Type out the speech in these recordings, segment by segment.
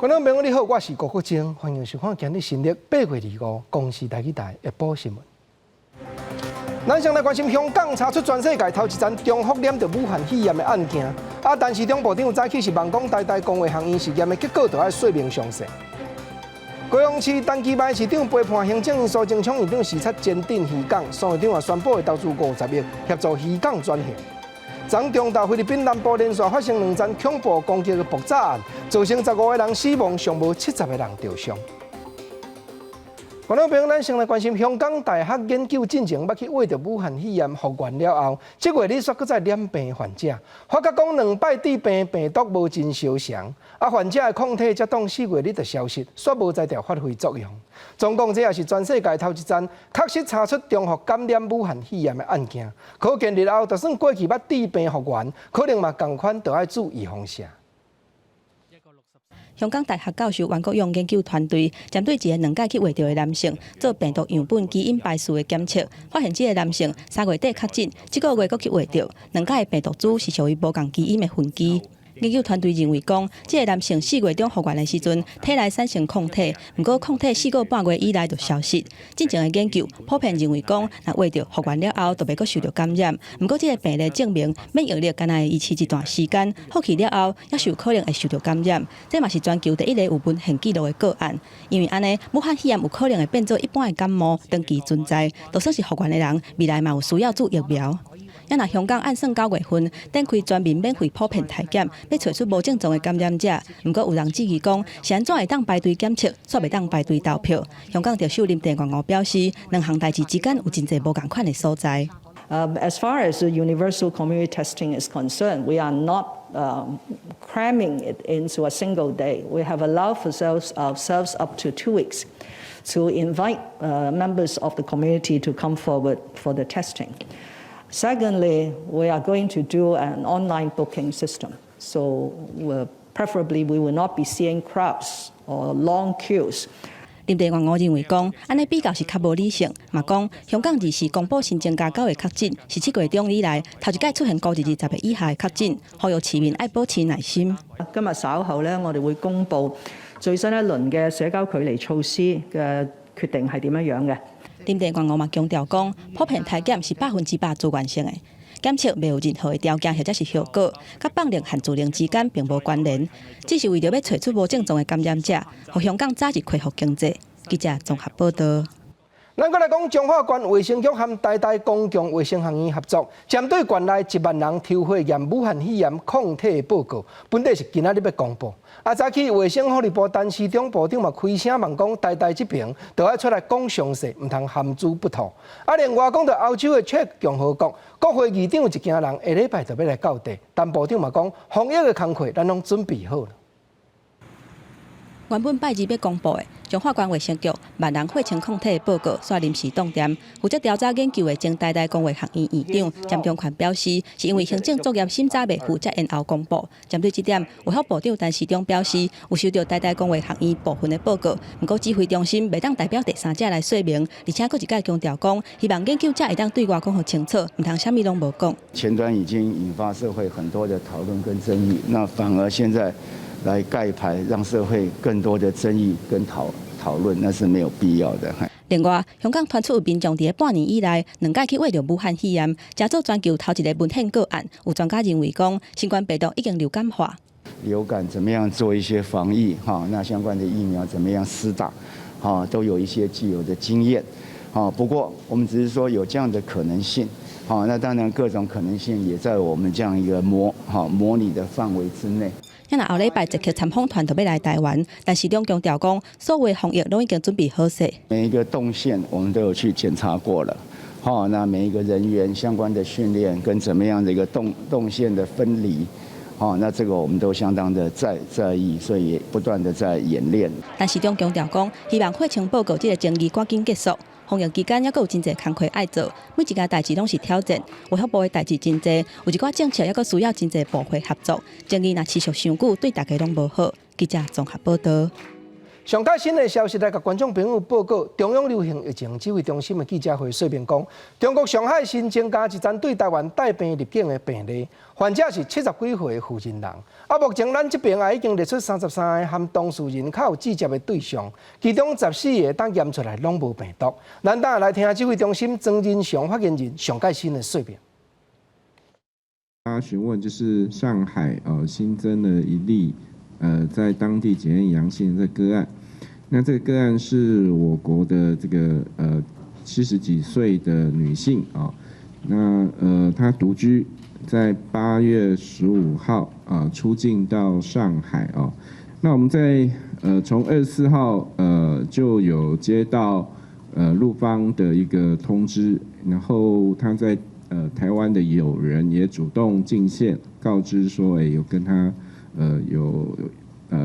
观众朋友你好，我是郭国正，欢迎收看今日新历8月25公视台语台下晡新闻。咱先来关心香港查出全世界头一桩中福染着武汉肺炎的案件，但是中部长早起是望讲台讲话行医实验的结果，就要说明详细。高雄市陈其迈市长陪伴行政院苏贞昌院长视察坚定渔港，苏院长也宣布会投资50亿协助渔港转型。昨中到菲律宾南部连续发生2桩恐怖攻击的爆炸案，造成15个人死亡，尚无70个人受伤。观众朋友，咱先来关心香港大学研究进程，要去为着武汉肺炎复原了后，7月里煞搁再染病患者，发觉讲2摆治病病毒无真相像，患者的抗体才当4月里就消失，煞无再条发挥作用。总共这也是全世界头一桩确实查出中国感染武汉肺炎的案件，可见日后就算过去要治病复原，可能嘛同款都要注意防下。香港大学教授袁国勇研究团队针对一个2届去获到的男性做病毒样本基因排序的检测，发现这个男性3月底确诊，7个月阁去获到2届的病毒株是属于无共基因的分支。研究团队认为讲，这个男性4月中复原的时阵，体内产生抗体，不过抗体4个半月以内就消失。进前的研究普遍认为讲，若为着复原了后，就袂阁受到感染。不过，这个病例证明免疫力敢若会维持一段时间，复去了后，也是有可能会受到感染。这嘛是全球第一个有文献记录的个案。因为安尼，武汉肺炎有可能会变做一般的感冒，长期存在。就算是复原的人，未来嘛有需要注疫苗。也若香港按算9月份展开全面免费普遍体检，要找出无症状的感染者。不过有人质疑讲，是安怎会当排队检测，却袂当排队投票？香港特首林郑月娥表示，2项代志之间有真侪无共款的所在。As far as the universal community testing is concerned, we are not cramming it into a single day. We have allowed ourselves up to 2 weeks to invite members of the community to come forward for the testing. Secondly, we are going to do an online booking system. So preferably we will not be seeing crowds or long queues. 林郑月娥认为讲，安尼比较是较无理性，嘛讲香港日时公布新增加9个确诊，是7月中以来头一届出现高于20个以下的确诊，呼吁市民爱保持耐心。今日稍後咧，我哋會公布最新一輪嘅社交距離措施嘅決定係點樣嘅。林鄭月娥嘛強調講，普遍體檢是100%自願性的，檢測沒有任何的條件或者是效果，甲放零和自零之間並無關聯，只是為了要找出無症狀的感染者，讓香港早日恢復經濟。記者綜合報道。咱再來講，彰化縣衛生局和台大公共衛生學院合作，針對縣內1萬人抽血驗武漢肺炎抗體報告，本地是今仔日要公布。早起衛生福利部陳時中部長嘛開聲問講，台大這邊就要出來講詳細，唔通含珠不吐。另外講到歐洲的切共和國，國會議長一家人下禮拜就要來到地，但部長嘛講，防疫的工作咱攏準備好了。原本拜二要公布的彰化县卫生局1萬人血清抗體報告，煞臨時凍點。負責調查研究的前台大公衛學院院長詹中權表示，是因為行政作業審查未赴，才延後公布。針對這點，衛福部長陳時中表示，有收到台大公衛學院部分的報告，不過指揮中心未當代表第三者來說明，而且佫一再強調講，希望研究者會當對外講互清楚，唔通啥物攏無講。前端已經引發社會很多的討論跟爭議，那反而現在來蓋牌，讓社會更多的爭議跟討論，那是沒有必要的。另外，香港傳出有民眾在半年以來2屆去為着武漢肺炎，加做全球頭一個文獻個案。有專家認為講，新冠病毒已經流感化。流感怎麼樣做一些防疫？那相關的疫苗怎麼樣施打？都有一些既有的經驗。不過我們只是說有這樣的可能性。那當然各種可能性也在我們這樣一個模擬的範圍之內。若後禮拜一期參訪團就要來台灣，但市長強調講，所有防疫都已經準備好勢。每一個動線我們都有去檢查過了，那每一個人員相關的訓練跟怎麼樣的一個動線的分離，那這個我們都相當的在意，所以也不斷的在演練。但市長強調講，希望血清報告這個爭議趕緊結束。防疫期間還有真濟工課愛做，每一件代志攏是挑戰。衛福部的代志真濟，有一寡政策還需要真濟部會合作。爭議若持續傷久，對大家攏無好。記者綜合報道。上届新的消息来甲观众朋友报告，中央流行疫情指挥中心的记者会说明讲，中国上海新增加一宗对台湾带病入境的病例，患者是70几岁的负责人。目前咱这边已经列出33个和当事人较有直接的对象，其中14个当验出来拢无病毒。咱等下来听指挥中心曾仁祥发言人上届新的说明。大家询问就是上海新增了一例在当地检验阳性的个案，那这个个案是我国的这个70几岁的女性啊，那她独居，在8月15号出境到上海啊，那我们在从24号就有接到陆方的一个通知，然后她在台湾的友人也主动进线告知说，有跟他有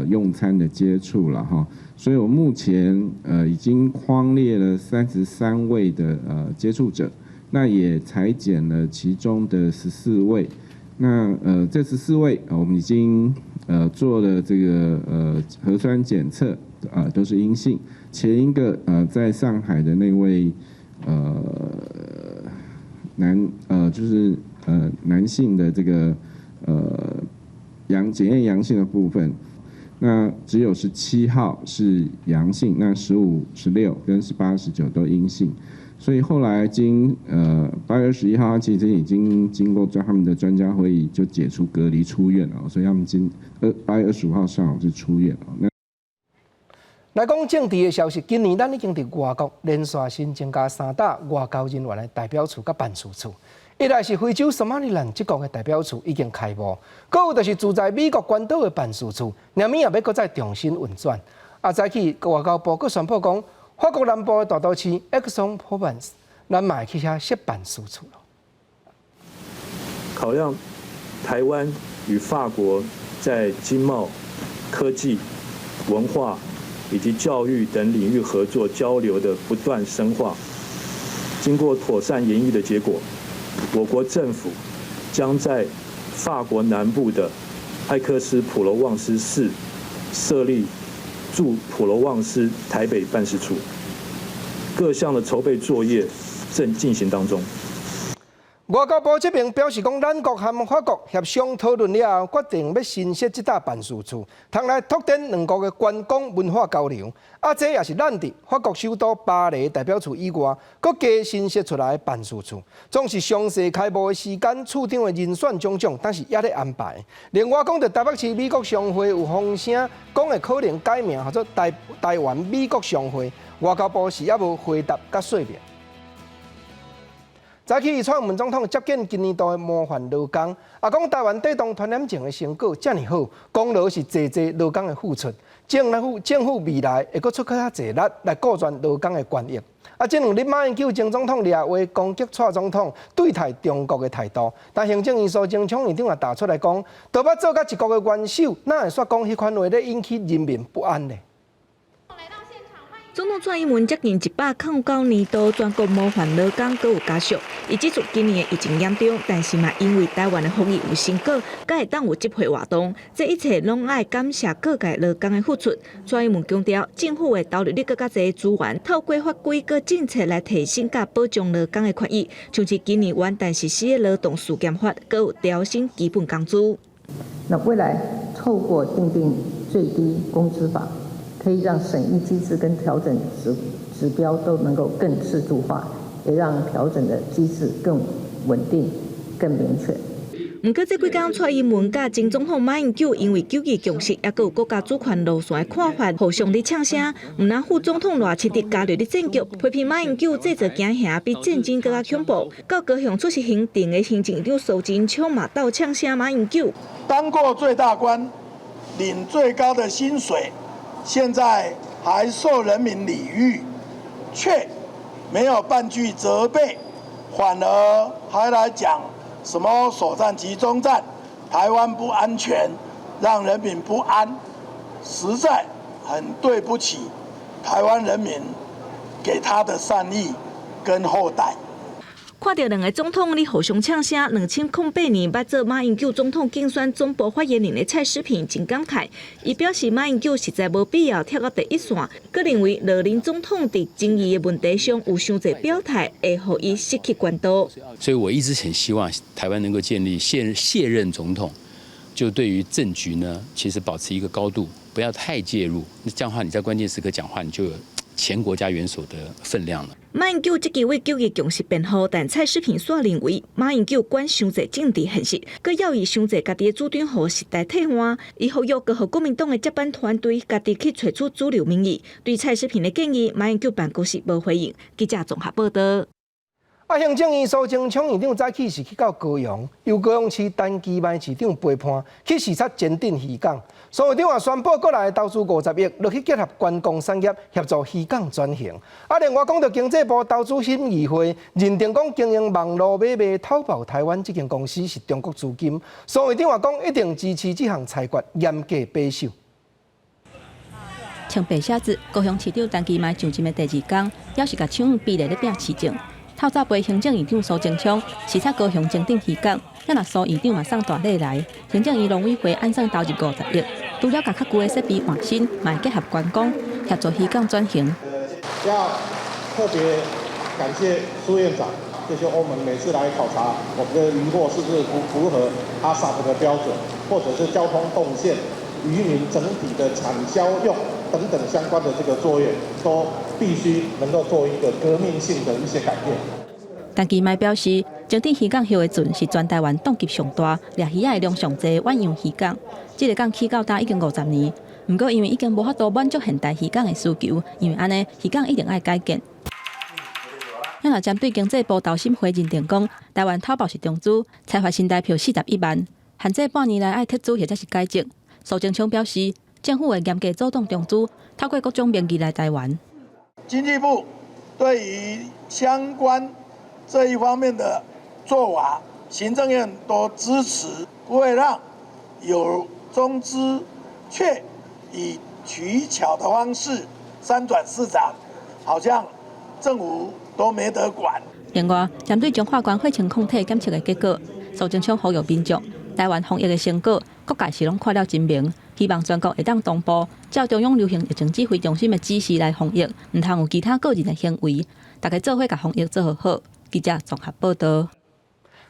用餐的接触了哈，所以我目前已经匡列了33位的接触者，那也采检了其中的14位，那这14位我们已经做了这个核酸检测都是阴性，前一个在上海的那位男性的这个检验阳性的部分，那只有17号是阳性，那15、16跟18、19都阴性，所以后来8月21号，他其实已经经过他们的专家会议就解除隔离出院了，所以他们8月25号上午是出院了。来讲政治的消息，今年咱已经伫外国连续新增加3大外交人员的代表处甲办事处。一来是非洲索马利兰这国的代表处已经开幕，搁有就是住在美国关岛的办事处，明年也要搁再重新运转。早起外交部搁宣布讲，法国南部的大都市 Aix-en-Provence， 咱嘛会去遐设办事处了。考量台湾与法国在经贸、科技、文化以及教育等领域合作交流的不断深化，经过妥善研议的结果，我国政府将在法国南部的埃克斯普罗旺斯市设立驻普罗旺斯台北办事处，各项的筹备作业正进行当中。外交部这边表示讲，咱国和法国协商讨论了后，决定要新设这大办事处，通来拓展两国的观光文化交流。这也是咱伫法国首都巴黎代表处以外，搁加新设出来的办事处。总是详细开幕的时间、处长的人选种种，但是也在安排。另外讲到台北市美国商会有风声讲会可能改名，或者台湾美国商会，外交部是也无回答甲说明。早起，蔡英文总统接见今年度的模范劳工，讲台湾对动传染症的成果这么好，功劳是济劳工的付出。政府未来会搁出较侪力来顾全劳工的权益。这2日马英九前总统列话攻击蔡总统对待中国的态度，但行政院苏贞昌院长也打出来讲，都捌做甲一国的元首，哪会说讲迄款话咧引起人民不安呢？总统蔡英文接近109年度全国模范劳工阁有家属，伊指出今年的疫情严重，但是嘛因为台湾的防疫有成果，才会当有集会活动。这一切拢爱感谢各界劳工的付出。蔡英文强调，政府会投入更加侪资源，透过法规和政策来提升甲保障劳工的权益，像是今年元旦实施的劳动事件法，阁有调升基本工资。那未来透过订定最低工资法，可以让审议机制跟调整指标都能够更制度化，也让调整的机制更稳定、更明确。不过，这几天蔡英文甲前总统马英九因为九二共识，也有国家主权路线的看法，互相伫呛声。毋但副总统赖清德加入伫战局，批评马英九这座行侠比战争更加恐怖。到高雄出席行政的行政长苏贞昌嘛斗呛声马英九。当过最大官，领最高的薪水。现在还受人民礼遇，却没有半句责备，反而还来讲什么首战集中战，台湾不安全，让人民不安，实在很对不起台湾人民给他的善意跟厚待。看到两个总统咧互相呛声，2008年捌做马英九总统竞选总部发言人的蔡诗萍真感慨，伊表示马英九实在无必要跳到第一线，佮认为乐龄总统伫争议的问题上有伤侪表态，会互伊失去关注。所以我一直很希望台湾能够建立卸任总统，就对于政局呢，其实保持一个高度，不要太介入。这样的话，你在关键时刻讲话，你就有前国家元首的分量了。马英九即期为9月强势辩护，但蔡诗萍煞认为马英九管伤侪政治现实，佮要伊伤侪家己的主张互时代替换。伊呼吁各号国民党的接班团队家己去找出主流民意。对蔡诗萍的建议，马英九办公室无回应。记者综合报道。行政院苏贞昌院长早起是去到高雄，由高雄市陈其迈市长陪伴去视察前镇渔港。苏院长也宣布，国内投资50亿，落去结合观光产业，协助渔港转型。另外讲到经济部投资审议会认定讲经营网络买卖淘宝台湾这间公司是中国资金。苏院长也讲一定支持这项裁决严格把守。穿白靴子，高雄市长陈其迈上任的第2天，也是甲抢比例咧拼市政。透早陪行政院长苏贞昌视察高雄前镇渔港，也若苏院长嘛送大礼来，行政院农委会按算投入50亿，除了甲较旧的设备换新，嘛会结合观光，协助渔港转型。要特别感谢苏院长，就是我们每次来考察我们的渔获是不是符合ASAP的标准，或者是交通动线、渔民整体的产销用等等相关的这个作业，都必须能够做一个革命性的一些改变。陈其迈表示，前镇渔港休的船是全台湾档级上大、掠鱼仔的量上济的远洋渔港。这个港起到大已经50年，不过因为已经无法度满足现代渔港的需求，因为安尼渔港一定要改建。咱若针对经济部投审会认定讲，台湾淘宝是中资，采发新台票41万，限制半年内爱撤资或者是改籍。苏贞昌表示，政府会严格阻挡中资透过各种名义来台湾。经济部对于相关这一方面的做法，行政院都支持，不会让有中资却以取巧的方式煽转市场，好像政府都没得管。另外，针对中华关血清抗体检测的结果，苏贞昌呼吁民众，台湾防疫的成果，各界是拢看了真明，希望全国会当同步照中央流行疫情指挥中心的指示来防疫，唔通有其他个人的行为，大家做伙甲防疫做好。记者综合报道。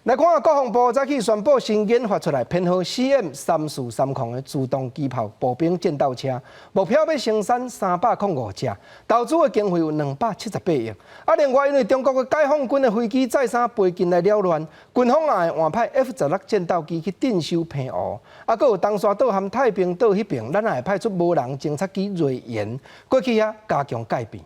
来看下国防部早起宣布新研发出来偏好 CM343的自动机炮步兵战斗车，目标要生产305架，投资的经费有278亿。另外因为中国的解放军的飞机再三飞进来扰乱，军方也会换派 F-16战斗机去镇守平湖。佫有东沙岛和太平岛迄边，咱也会派出无人侦察机瑞妍过去遐加强戒备。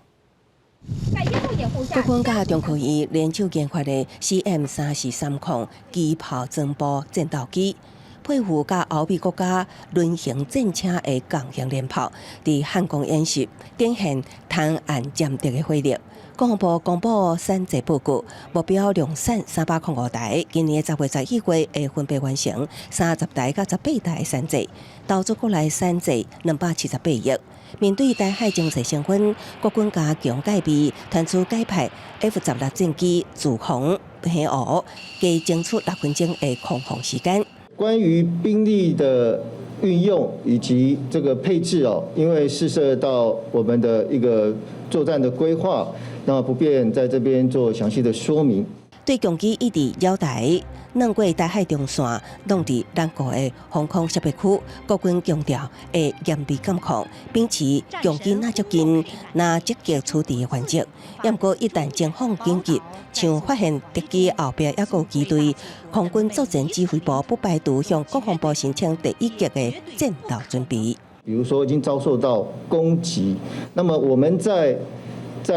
国军甲中科院联手研发的 CM343机炮增步战斗机，配合甲欧美国家轮型战车的共型联炮，伫汉光演习展现滩岸舰敌的火力。国防部公布产值报告，目标量产305台，今年10月11日会分别完成30台到18台的产值，投资国内产值278亿。面对台海情势升温，国军加强戒备，传出改派 F-16战机驻防平湖，加争出6分钟的空防时间。关于兵力的运用以及这个配置因为涉涉到我们的一个作战的规划，那不便在这边做详细的说明。对攻击一直扰台，南过台海中线，弄伫南国的防空设备区，国军强调会严厉监控，秉持攻击那接近，那积极处置的原则。不过一旦情况紧急，像发现敌机后壁还有机队，空军作战指挥部不排除向国防部申请第1级的战斗准备。比如说已经遭受到攻击，那么我们在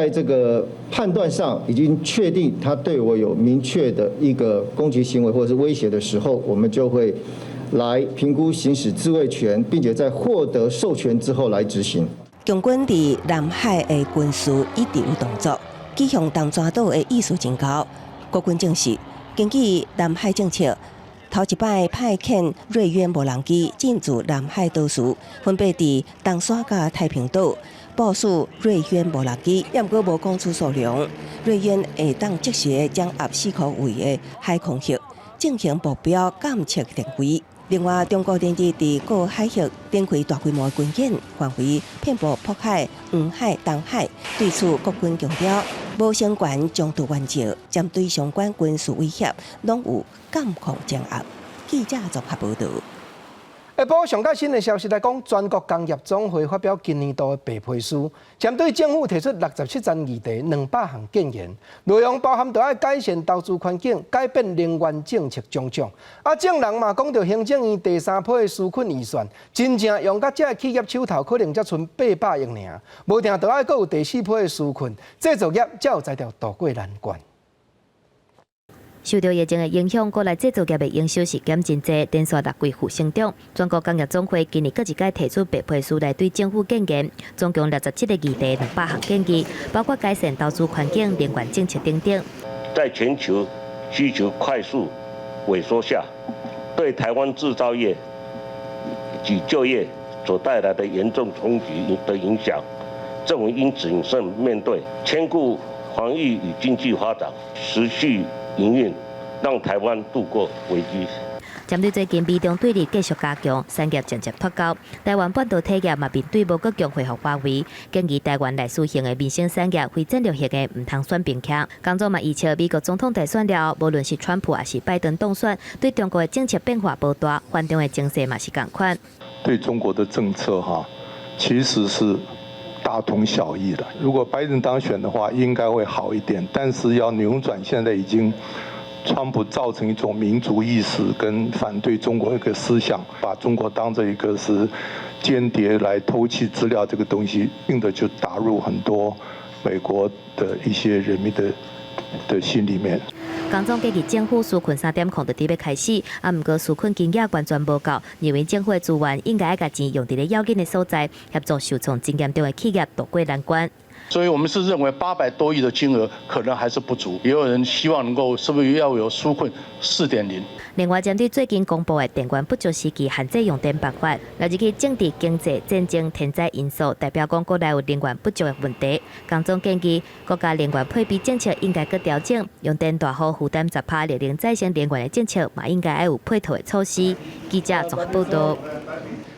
这个判断上已经确定他对我有明确的一个攻击行为或者是威胁的时候，我们就会来评估行使自卫权，并且在获得授权之后来执行。共军伫南海的军事一直有动作，基向东沙岛的意识真高。国军证实，根据南海政策，头一摆派遣瑞渊无人机进驻南海岛时，分别伫东沙甲太平岛。部署瑞渊无人机，也毋过无讲出数量。瑞渊会当即时掌握4颗位的海空域，进行目标监测定位。另外，中国电子伫各海域展开大规模军演，范围遍布渤海、黄海、东海。对此，国军强调，无相关冲突援助，针对相关军事威胁，拢有监控掌握。记者综合报道。下晡上较新的消息来讲，全国工业总会发表今年度的白皮书，针对政府提出67项议题、200项建言，内容包含要改善投资环境、改变能源政策种种。政人嘛讲到行政院第3批的纾困预算，真正用到这企业手头可能才剩800亿尔，无定要搁有第4批的纾困，制造业才有才调渡过难关。受到疫情的影响，国内制造业的营收是减真济，连续6季负成长。全国工业总会今年各一届提出白皮书来对政府建言，总共67个议题、200项建议，包括改善投资环境、能源政策等等。在全球需求快速萎缩下，对台湾制造业及就业所带来的严重冲击的影响，政府应谨慎面对，兼顾防疫与经济发展，持续营运，让台湾度过危机。针对最近美中对立继续加强，产业渐渐脱钩，台湾半导体业嘛面对无够强恢复发挥，建议台湾来施行的民生产业非战略性的唔通选边站。工作嘛预测美国总统大选了，无论是川普还是拜登当选，对中国的政策变化无大，反中的情势嘛是同款。对中国的政策其实是大同小异的。如果拜登当选的话，应该会好一点，但是要扭转现在已经川普造成一种民族意识跟反对中国一个思想，把中国当成一个是间谍来偷窃资料，这个东西硬的就打入很多美国的一些人民的心里面。工总建议政府纾困3点控就伫要开始，毋过纾困金额完全无够，认为政府的资源应该要把钱用伫咧要紧的所在，协助受创真严重的企业渡过难关。所以我们是认为800多亿的金额可能还是不足，也有人希望能够是不是要有纾困4.0。另外，针对最近公布的电源不足时期限制用电办法，来自去政治、经济、战争、天灾因素，代表讲国内有能源不足的问题。工总建议国家能源配比政策应该搁调整，用电大户负担10%列宁再生能源的政策嘛，应该要有配套的措施。记者综合报道。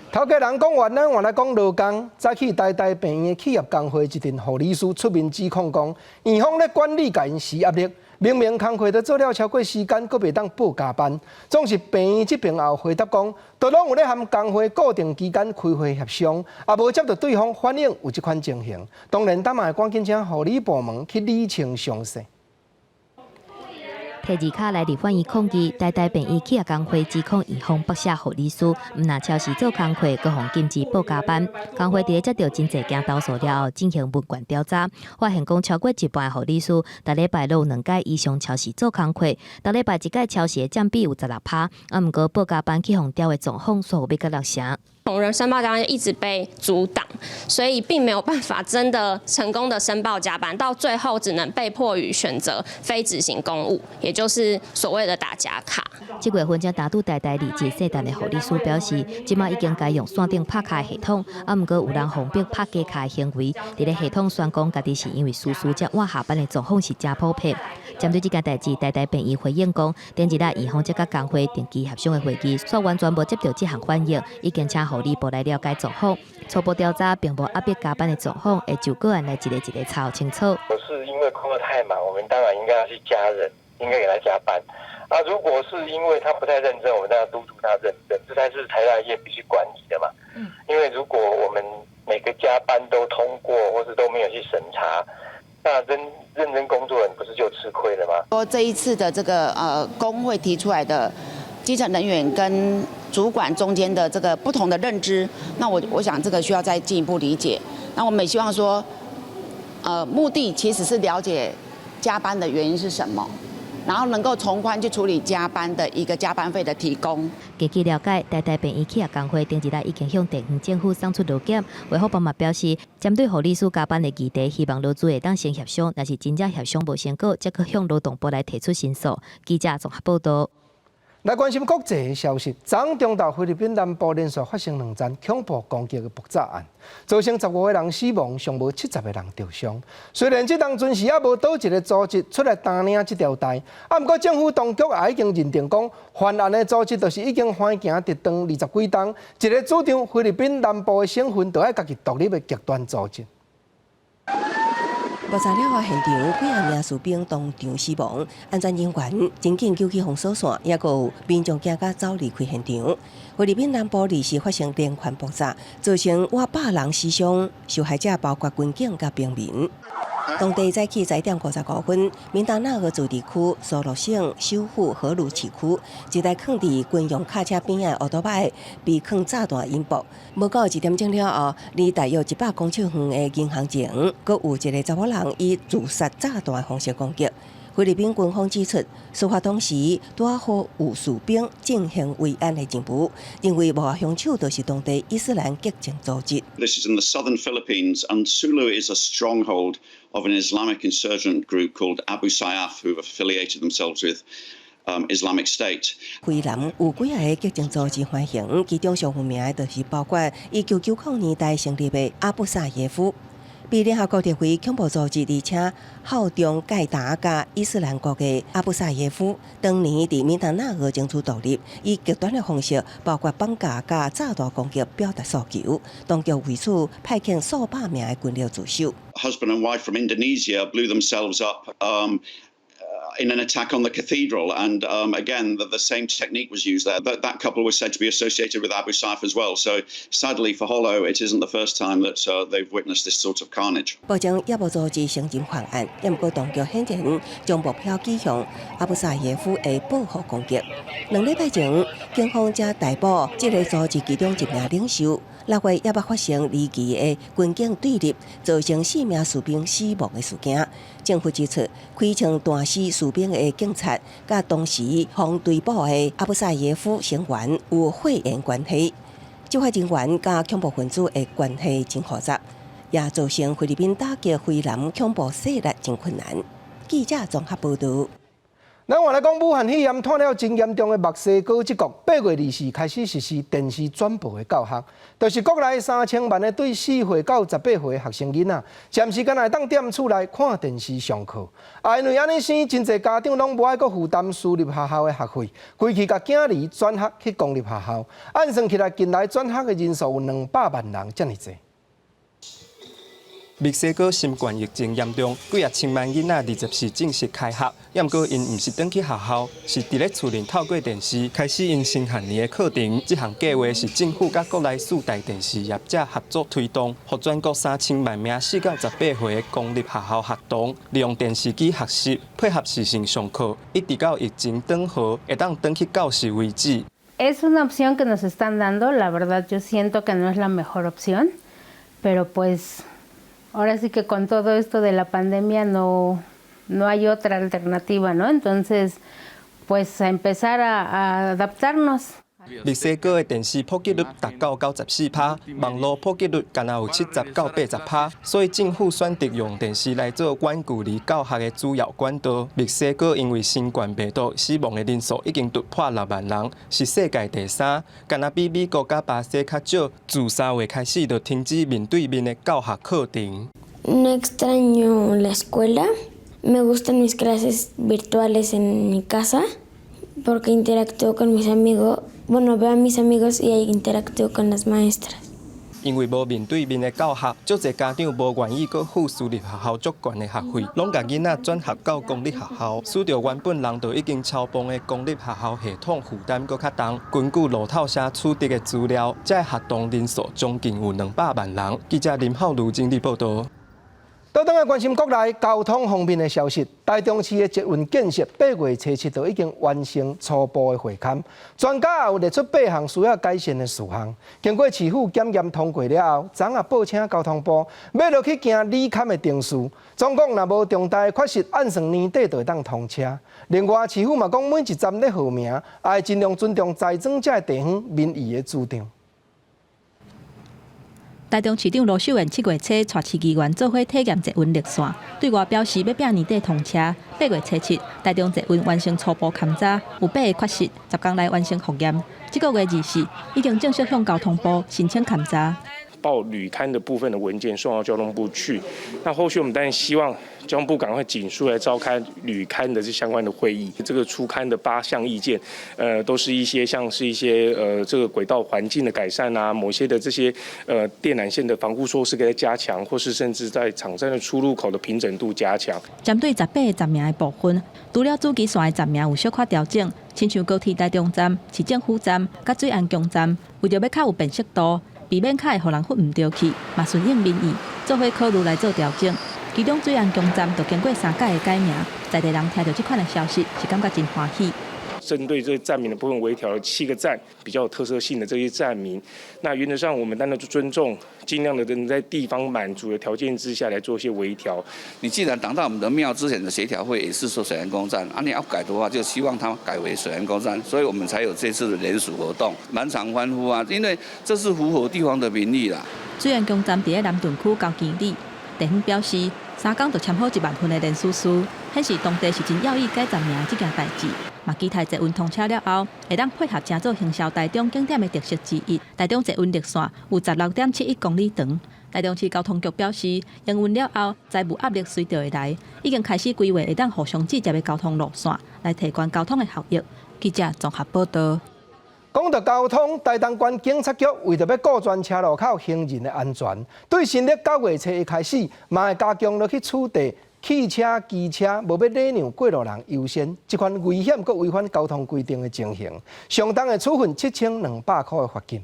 头家人讲完，咱换来讲劳工。早起台大病院的企业工会一阵护理师出面指控讲，院方咧管理甲因施压力，明明工课都做了超过时间，阁袂当报加班。总是病院这边也有回答讲，都拢有咧含工会固定期间开会协商，也无接到对方反映有这款情形。当然，咱嘛会赶紧请护理部门去理清详细。摕字卡来立法院抗议，台大病院企业工会指控院方剥削护理师，毋拿超时做工课，阁互禁止报加班。工会伫咧接到真侪件投诉了后，进行问卷调查，发现讲超过一半的护理师，逐礼拜都有2届以上超时做工课，逐礼拜一届超时的占比有16%，毋过报加班去互调的状况，说有要甲落成。同仁申报加班一直被阻挡，所以并没有办法真的成功的申报加班，到最后只能被迫于选择非执行公务，也就是所谓的打假卡。这月份将打赌台大理解社团的护理师表示，即马已经改用线顶拍卡系统，毋过有人封闭拍假卡的行为，伫咧系统宣讲家己是因为叔叔才晚下班的状况是真普遍。针对这件代志，台大病院回应讲，前一日院方才甲工会定期协商的会议，所完全无接到这项反映，已经请护理部来了解状况。初步调查并无压迫加班的状况，会就个案来一个一个查清楚。不是因为工作太忙，我们当然应该要去加人，应该给他加班。如果是因为他不太认真，我们当然督促他认真，这才是台大业必须管理的嘛。因为如果我们每个加班都通过，或是都没有去审查，那认真工作人不是就吃亏了吗？说这一次的这个工会提出来的基层人员跟主管中间的这个不同的认知，那我想这个需要再进一步理解。那我们也希望说，目的其实是了解加班的原因是什么，然后能够从宽去处理加班的一个加班费的提供。根据了解，台大病院企业工会前一日已经向地方政府送出劳检，卫福部嘛表示，针对护理师加班的议题，希望劳资会当先协商，若是真正协商无成果，则可向劳动部来提出申诉。记者综合报道。来关心国际的消息，昨中昼菲律宾南部连续发生2件恐怖攻击的爆炸案，造成15个人死亡，尚无70个人受伤。虽然这当阵时也无倒一个组织出来担领这条带，不过政府当局也已经认定讲，犯案的组织就是已经犯行直长20几档，一个主张菲律宾南部的省份都要家己独立的极端组织。爆炸了后，现场几啊名士兵当场死亡，安全人员紧紧救起封锁线，也有民众惊甲走离开现场。菲律宾南部历时发生连环爆炸，造成100人死伤，受害者包括军警甲平民。当地早起10点55分，民达纳河自治区苏禄省首府河鲁市区，一台放伫军用卡车边的奥多巴被放炸弹引爆。无到1点钟了后，离大约100公尺远的银行前，阁有一个查某人以自杀炸弹方式攻击。菲律宾军方指出，事发当时拄好有士兵进行维安的任务，认为幕后凶手就是当地伊斯兰激进组织。This is in the southern Philippines, and Sulu is a stronghold of an Islamic insurgent group called Abu Sayyaf, who have affiliated themselves with Islamic State. 菲南有几个激进组织反省，其中上有名的就是包括1990年代成立的阿布萨耶夫。被联合国列为恐怖组织，而且效忠盖达加伊斯兰国的阿布萨耶夫，当年伫民达纳河争取独立，以极端的方式，包括绑架加炸弹攻击，表达诉求。当局为此派遣数百名的军力驻守。Husband and wife from Indonesia blew themselves up in an attack on the cathedral, and again, the same technique was used there. That couple was said to be associated with Abu Sayyaf as well. So, sadly for Holo, it isn't the first time that they've witnessed this sort of carnage. 目前也无组织承认犯案，也毋过当局显然将目标指向阿布萨耶夫的报复攻击。2礼拜前，警方才逮捕这个组织其中1名领袖。6月也捌发生离奇的军警对立，造成4名士兵死亡的事件。政府指出，开枪弹死士兵的警察，甲当时方追捕的阿布萨耶夫成员有血缘关系。执法人员甲恐怖分子的关系真复杂，也造成菲律宾打击菲南恐怖势力真困难。记者综合报道。咱话来讲，武汉肺炎拖了真严重的墨西哥这国8月24开始实施电视转播的教学，就是国内3000万的对4岁到18岁的学生囡仔，暂时间会当踮厝内看电视上课。因为安尼生，真侪家长拢无爱阁负担私立学校的学费，规气甲囝儿转学去公立学校。按算起来，近来转学的人数有200万人这么多。墨西哥新冠疫情严重，几啊千万囡仔20时正式开学，也毋过因毋是转去学校，是伫咧厝内透过电视开始因新学年的课程。这项计划是政府甲国内4大电视业者合作推动，互全国3000万名4到18岁的公立学校学童，利用电视机学习，配合时程上课，一直到疫情转好，会当转去教室为止。Es una opción que nos están dando, la verdad yo siento que no es la mejor opción, pero pues ahora sí que con todo esto de la pandemia no hay otra alternativa, ¿no? Entonces, pues a empezar a adaptarnos. 墨西哥的电视普及率达到94%，网络普及率敢若有70到80%，所以政府选择用电视来做远距离教学的主要管道。墨西哥因为新冠病毒死亡的人数已经突破6万人，是世界第3，敢若比美国甲巴西较少。自3月开始就停止面对面的教学课程。No extraño la escuela, me gustan mis clases virtuales en mi casa porque interactúo con mis amigos. Bueno, veo a mis amigos y ahí interactúo con las maestras. 因为无面对面的教学，足侪家长无愿意搁付私立学校足悬的学费，拢甲囡仔转学到公立学校，使着原本人就已经超磅的公立学校系统负担搁较重。根据路透社取得的资料，这学童人数将近有200万人。记者林浩如整理报道。倒转来关心国内交通方面的消息，台中市的捷运建设8月初7就已经完成初步的会勘，专家也有列出8项需要改善的事项。经过市府检验通过了后，昨夜报请交通部要落去行理勘的程序，总共若无重大的缺失，按算年底就会当通车。另外，市府嘛讲每一站咧号名，也会尽量尊重在庄者的地方民意的主张。台中市长罗秀燕7月初带市议员做伙体验捷运绿线，对外表示要拼年底通车。8月初7，台中捷运完成初步勘查，有8个缺失，10天内完成复验。这个月24，已经正式向交通部申请勘查。报履勘的部分的文件送到交通部去，那后续我们当然希望交通部赶快紧速来召开履勘的这相关的会议。这个初勘的8项意见，都是一些像是一些这个轨道环境的改善啊，某些的这些电缆线的防护措施给它加强，或是甚至在场站的出入口的平整度加强。针对18个站名的部分，除了主基线的站名有小可调整，亲像高铁台中站、市政府站、甲水安宫站，为着要较有辨识度。避免较会互人混唔对去，嘛顺应民意，做伙考虑来做调整。其中水安宫站就经过3届的改名，在地人听到这款的消息是感觉真欢喜。针对这站名的部分，微调了7个站比较有特色性的这些站名。那原则上，我们当然就尊重，尽量的能在地方满足的条件之下来做一些微调。你既然挡到我们的庙之前的协调会也是说水安宫站，你要改的话，就希望它改为水安宫站，所以我们才有这次的联署活动，满场欢呼啊！因为这是符合地方的民意啦。水安宫站伫南屯区高经理地方表示，3天就签好1万份的联署书，显示当地是真要意改站名这件代志。嘛，期待捷运通车了后，会当配合正做行销台中景点的特色之一。台中捷运绿线有16.71公里长。台中市交通局表示，营运了后，财务压力随着会来，已经开始规划会当互相直接的交通路线，来提高交通的效益。记者综合报道。讲到交通，台东县警察局为着要顾全车路口行人的安全，对新历9月初一开始，嘛会加强落去处理汽车、机车无要礼让过路人优先，这款危险佮违反交通规定的情形，相当的处分7200块的罚金。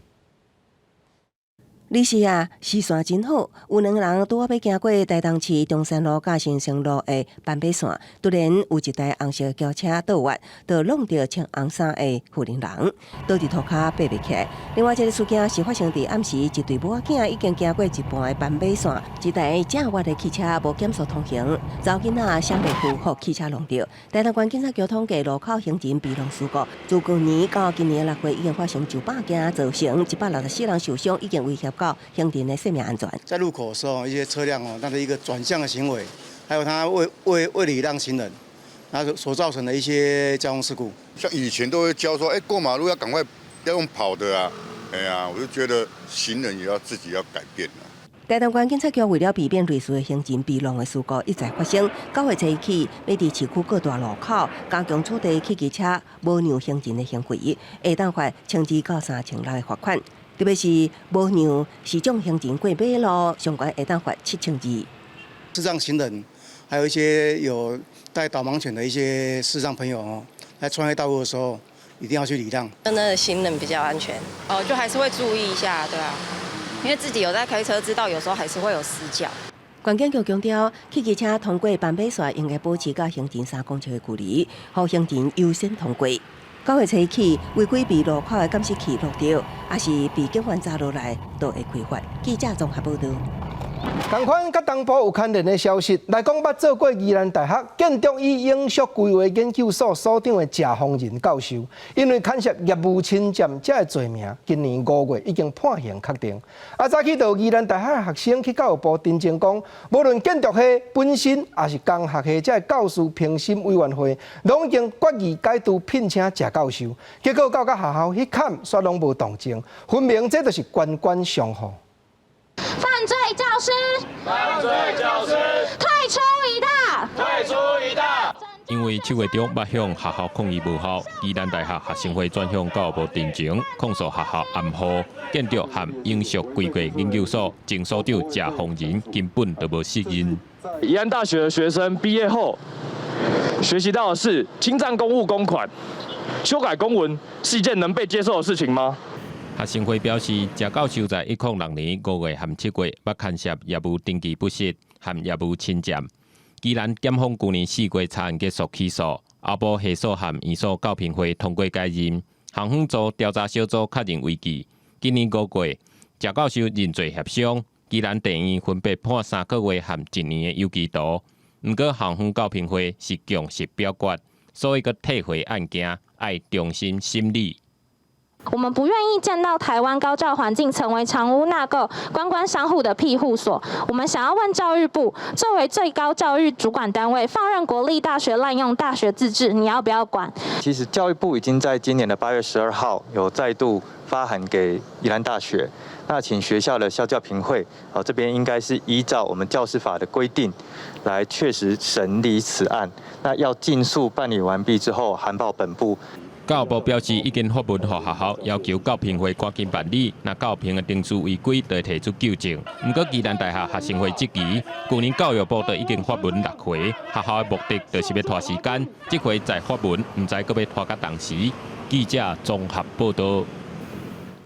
你是啊，视线真好，有2人拄要经过台东市中山路甲新生路的斑马线，突然有一台红色轿车倒弯，就弄到穿红衫的妇人倒伫涂骹爬袂起来。另外一个事件是发生伫暗时，一对母仔囝已经经过一半的斑马线，一台正弯的汽车无减速通行，查某囡仔闪袂符合汽车弄到。台东县警察交通局路口行人被弄事故，自去年到今年6月已经发生900件，造成164人受伤，已经威胁行人的生命安全。在路口的时候，一些车辆它的一个转向的行为，还有它为礼让行人，然后所造成的一些交通事故。像以前都会教说，过马路要赶快要用跑的啊，我就觉得行人也要自己要改变啊。台东县警察局为了避免类似的行人被弄的事故一再发生，9月初一起，要伫市区各大路口加强处理汽机车无让行人的行为，会当罚1000至到3000的罚款。特别是无让视障行人过马路，相关会当罚7000至。视障行人，还有一些有带导盲犬的一些视障朋友在穿越道路的时候，一定要去礼让。真的行人比较安全就还是会注意一下，对啊，因为自己有在开车，知道有时候还是会有死角。环境局强调，汽机车通过斑马线应该保持甲行人3公尺的距离，让行人优先通过。9月初一起，违规被路口的监视器录到，也是被警方查落来，都会开罚。记者综合报道。同款甲东部有牵连的消息，来讲捌做过宜兰大学建筑与影像规划研究所所长的谢丰仁教授，因为牵涉业务侵占这个罪名，今年5月已经判刑确定。早起到宜兰大学的学生去教育部订正讲，无论建筑系本身，也是工学系这个教师评审委员会，拢已经决议解除聘请谢教授。结果到学校去看，却拢无动静，分明这就是官官相护。犯罪教师，犯罪教师，退出一大，退出一大。因为7月中捌向学校抗议无效，宜兰大学学生会转向教育部订正，控诉学校暗号建筑和影像规划研究所前所长谢丰仁根本就无适应。宜兰大学的学生毕业后学习到的是侵占公务公款、修改公文，是一件能被接受的事情吗？学生会表示，谢教授在106年5月和7月捌牵涉业务登记不实和业务侵占。宜兰检方去年4月查案结束起诉，后部下诉和移诉教评会通过解任。行政组调查小组确认违纪。今年5月，谢教授认罪协商，宜兰地院分别判3个月和1年的有期徒。不过，行政教评会是强势表决，所以佮退回案件，要重新审理。我们不愿意见到台湾高教环境成为藏污纳垢、观光商户的庇护所。我们想要问教育部，作为最高教育主管单位，放任国立大学滥用大学自治，你要不要管？其实教育部已经在今年的8月12号有再度发函给宜兰大学，那请学校的校教评会，这边应该是依照我们教师法的规定，来确实审理此案。那要尽速办理完毕之后，函报本部。教育部表示，已经发文给学校，要求教评会赶紧办理。那教评的定数违规，就会提出纠正。不过，宜兰大学学生会这期，去年教育部就已经发文6回，学校的目的就是要拖时间。这回再发文，唔知搁要拖到当时。记者综合报道。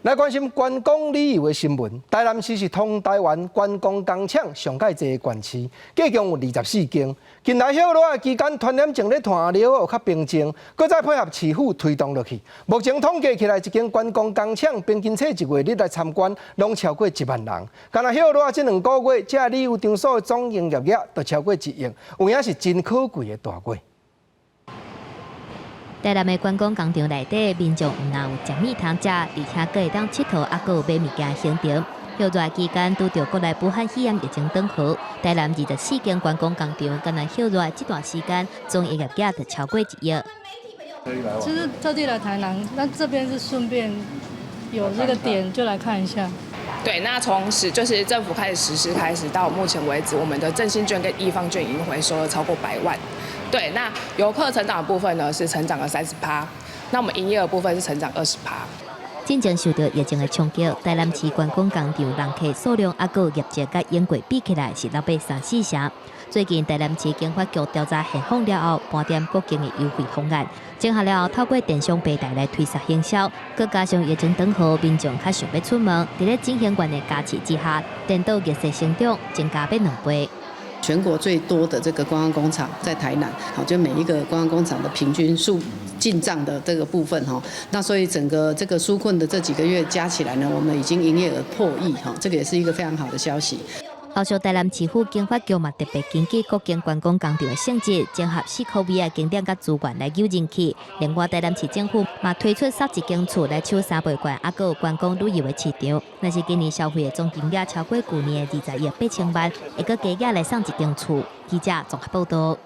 来关心观光旅游的新闻，台南市是通台湾观光工厂上界济的县市，计共有24间。近来歇落期间，传染症咧团流有较平静，搁再配合市府推动落去。目前统计起来，一间观光工厂平均1月你来参观，拢超过1万人。干那歇落这2个月，这旅游场所的总营业额就超过1亿，有影是真可贵的大月。台南的观光工厂内底，民众唔但有食米通食，而且阁会当佚佗，还阁有买物件行程。休热期间，拄着国内武汉肺炎疫情登场，台南24间观光工厂，干那休热这段时间，总营业额就超过1亿。就是特地来台南，那这边是顺便有这个点就来看一下。对，那从就是政府开始实施开始到目前为止，我们的振兴券跟易放券已经回收了超过100万。对，那游客成长的部分呢是成长了30%，那我们营业额部分是成长20%。真正受到疫情的冲击，台南市观光工厂人客数量还有业绩甲英国比起来是老倍3-4成。最近台南市经发局调查现况了后，盘点各间的优惠方案，整合了后透过电商平台来推销行销，佮加上疫情等候，民众较想要出门，伫咧振兴券的加持之下，电动业绩成长增加2倍。全国最多的这个观光工厂在台南，好，就每一个观光工厂的平均数进账的这个部分哈，那所以整个这个纾困的这几个月加起来呢，我们已经营业额破亿哈，这个也是一个非常好的消息。后续台南市府经发局嘛特别根据各间观光工厂的性质，整合4科位的景点甲资源来诱人气。另外，台南市政府嘛推出31间厝来抢3倍券，还有观光旅游的市场。那是今年消费的总金额超过去年的20亿8千万，会搁加价来送1间厝。记者综合报道。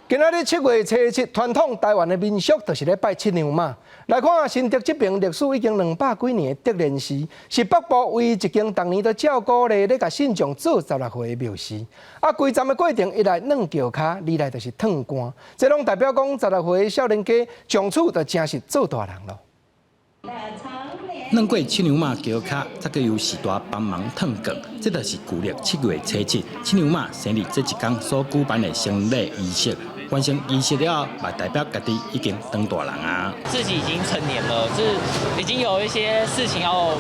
今仔日7月7，传统台湾的民俗就是咧拜七娘妈。来看新竹这边历史已经200几年的德莲寺，是北部唯一一间当年都照顾咧甲信众做16回的庙寺。规站的过程一来软脚骹，二来就是烫汗，这拢代表讲16回的少年家从此就真是做大人咯。软过七娘妈脚骹，再个由时大帮忙烫过，这就是旧历7月7，七娘妈生日这一天所举办的成礼仪式。完成仪式了后，也代表家己已经当大人啊。自己已经成年了，就是已经有一些事情要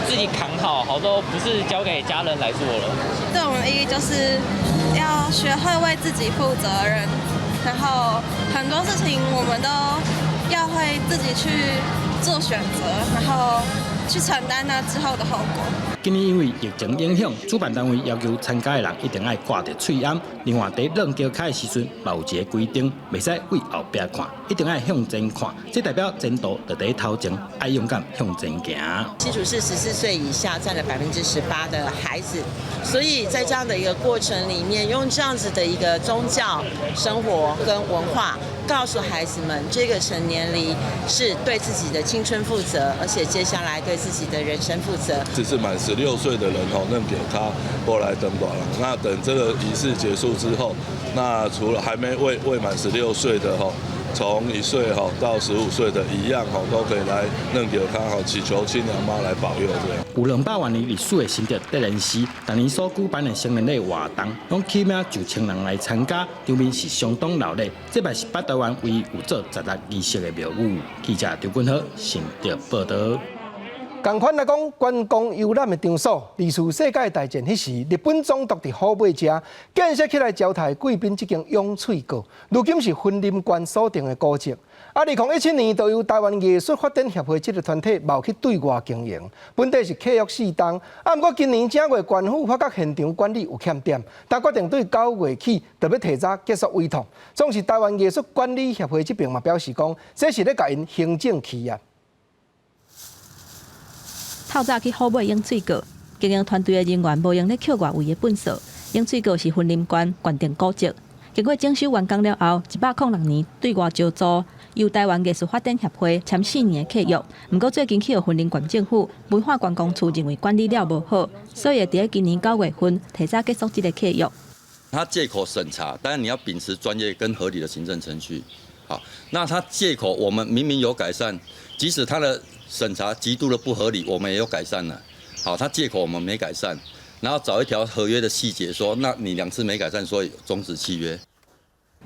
自己扛好，好多不是交给家人来做了。对我们的意义就是要学会为自己负责任，然后很多事情我们都要会自己去做选择，然后去承担那之后的后果。今年因为疫情影响，主办单位要求参加的人一定要挂着喙罨。另外，在软脚脚的时阵，嘛有一个规定，袂使为后壁看，一定要向前看。这代表前途就在头前，要勇敢向前行。基础是14岁以下占了18%的孩子，所以在这样的一个过程里面，用这样子的一个宗教生活跟文化，告诉孩子们，这个成年礼是对自己的青春负责，而且接下来对自己的人生负责。这是满16岁的人嫩给他过来当大人。那等这个仪式结束之后，那除了还没未满16岁的从1岁到15岁的一样都可以来嫩给他祈求亲娘妈来保佑这样。有200万年历史的新竹德莲寺，当年所举办的成年礼活动，拢起码就1000人来参加，场面是相当热闹。这摆是北台湾唯一有做16仪式的庙宇。记者刘君豪新竹报道。同款来讲，观光游览的场所，历史世界大战迄时，日本总督伫虎尾遮建设起来招待贵宾这间涌翠阁，如今是婚林关锁定的古迹。2017年，就由台湾艺术发展协会这个团体冒去对外经营，本地是契约4档。不过今年正月，官府发觉现场管理有欠点，但决定对9月起就要提早结束委托。总是台湾艺术管理协会这边嘛表示讲，这是咧甲因行政欺压。透早去好买用水果，经营团队的人员无用咧扣外围的粪扫，用水果是分林县县定古迹。经过整修完工了后，106年对外招租，由台湾艺术发展协会签4年的契约。不过最近去互云林县政府文化观光处认为管理了无好，所以会伫今年9月份提早结束这个契约。他借口审查，当然你要秉持专业跟合理的行政程序。好，那他借口我们明明有改善，即使他的审查极度的不合理，我们也有改善了。好，他借口我们没改善。然后找一条合约的细节说，那你2次没改善，所以终止契约。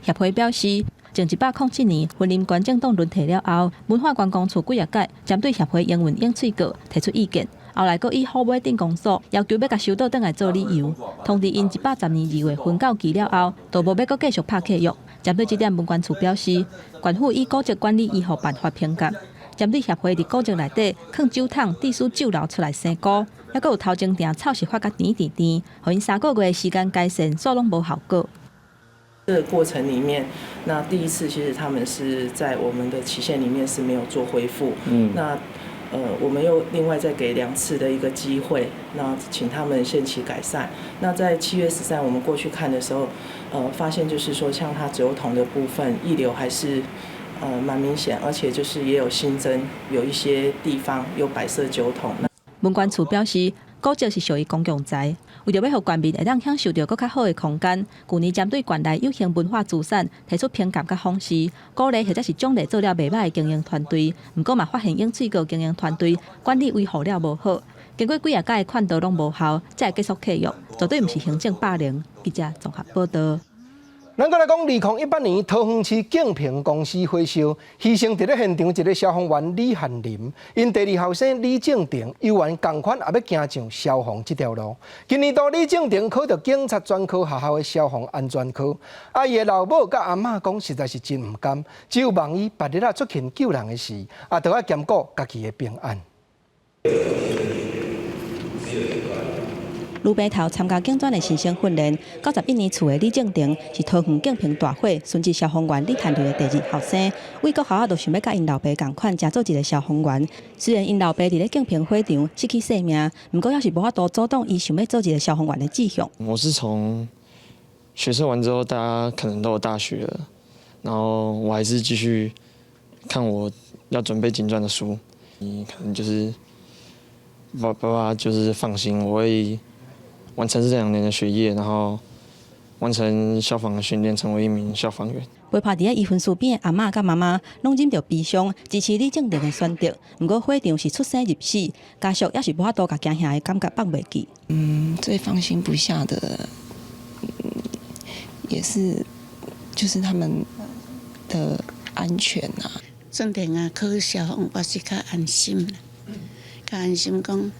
协会表示，从107年云林县政党轮替了后，文化观光处几啊届针对协会营运用水果提出意见，后来佫以好买镇公所要求要甲收到转来做理由，通知因110年2月份到期了后，都无要佫继续拍契约。针对这点，文管处表示，县府以古迹管理依法办法评价，针对协会伫古迹内底放酒桶、地书酒楼出来生菇。还佫有头前订草是发甲甜，互因3个月的时间改善，所拢无效果。这个过程里面，那第一次其实他们是在我们的期限里面是没有做恢复。那我们又另外再给2次的一个机会，那请他们限期改善。那在7月13我们过去看的时候，发现就是说像它酒桶的部分溢流还是蛮明显，而且就是也有新增有一些地方有摆设酒桶。文管处表示，古迹是属于公共财，为着要让县民会当享受到更较好的空间，去年针对县内有形文化资产提出评价甲方式，鼓励或者是奖励做了袂歹的经营团队。不过嘛，发现用水果经营团队管理维护了无好，经过几啊届的劝导拢无效，才会结束契约，绝对毋是行政霸凌。记者综合报道。咱再来讲，2018年桃园市敬平公司火烧，牺牲伫咧现场一个消防员李汉林，因第2后生李正廷，有缘同款也要行上消防这条路。今年度李正廷考到警察专科学校的消防安全科，伊的老母甲阿嬷讲实在是真唔甘，只有望伊别日出勤救人的事，也着要兼顾家己的平安。路北头参加警专的新生训练，91年厝的李正廷是桃园敬平大火殉职消防员李汉瑞的第2后生。为国校就想要甲因老爸同款，成做一个消防员。虽然因老爸伫咧敬平火场失去性命，不过也是无法度阻挡伊想要做一个消防员的志向。我是从学测完之后，大家可能都有大学了，然后我还是继续看我要准备警专的书。可能就是爸爸就是放心，我会完成这2年的学业，然后完成消防的训练，成为一名消防员。陪伴伫咧遗婚书边的阿嬷甲妈妈，拢忍着悲伤，支持李正廷的选择。不过火场是出生入死，家属也是无法度甲惊吓的感觉放袂记。最放心不下的，也是就是他们的安全啊。正廷啊，考消防我是较安心啦，较安心讲，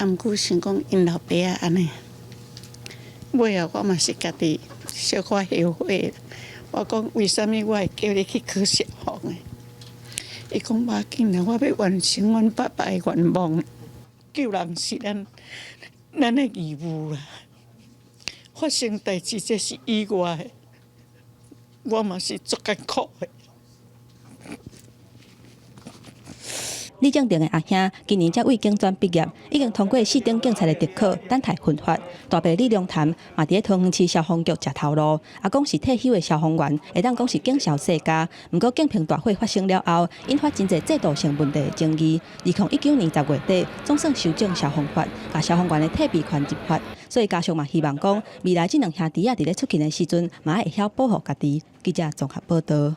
毋过想讲因老爸啊安尼。尾啊，我嘛是家己小可后悔。我讲为什么我会叫你去考消防的？伊讲无要紧啦，我要完成阮爸爸的愿望，救人是咱的义务啦。发生代志这是意外的，我嘛是足艰苦的。李正廷的阿兄今年才为警专毕业，已经通过4等警察的特考，等待分发。大伯李良潭嘛，伫咧桃园市消防局食头路。阿公是退休的消防员，会当讲是警校世家。不过敬平大火发生了后，引发真侪制度性问题的争议。2019年10月底，总算修正消防法，把消防员的退避权入法。所以家属嘛希望讲，未来这2兄弟啊，伫咧出勤的时阵，嘛会晓保护家己。记者综合报道。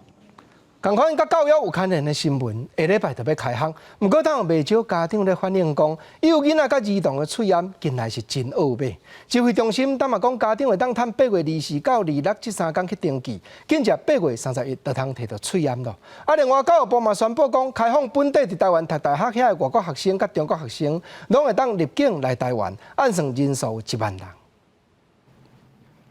同款甲教育有牵连的新闻，下礼拜就要开学。不过，当有袂少家长咧反映讲，伊有囡仔甲儿童的喙炎，近来是真恶买。指挥中心当嘛讲，家长会当趁8月24到26这3天去登记，紧接8月31就通摕到喙炎咯。另外教育部嘛宣布讲，开放本地伫台湾读大学遐的外国学生甲中国学生，拢会当入境来台湾，按算人数1万人。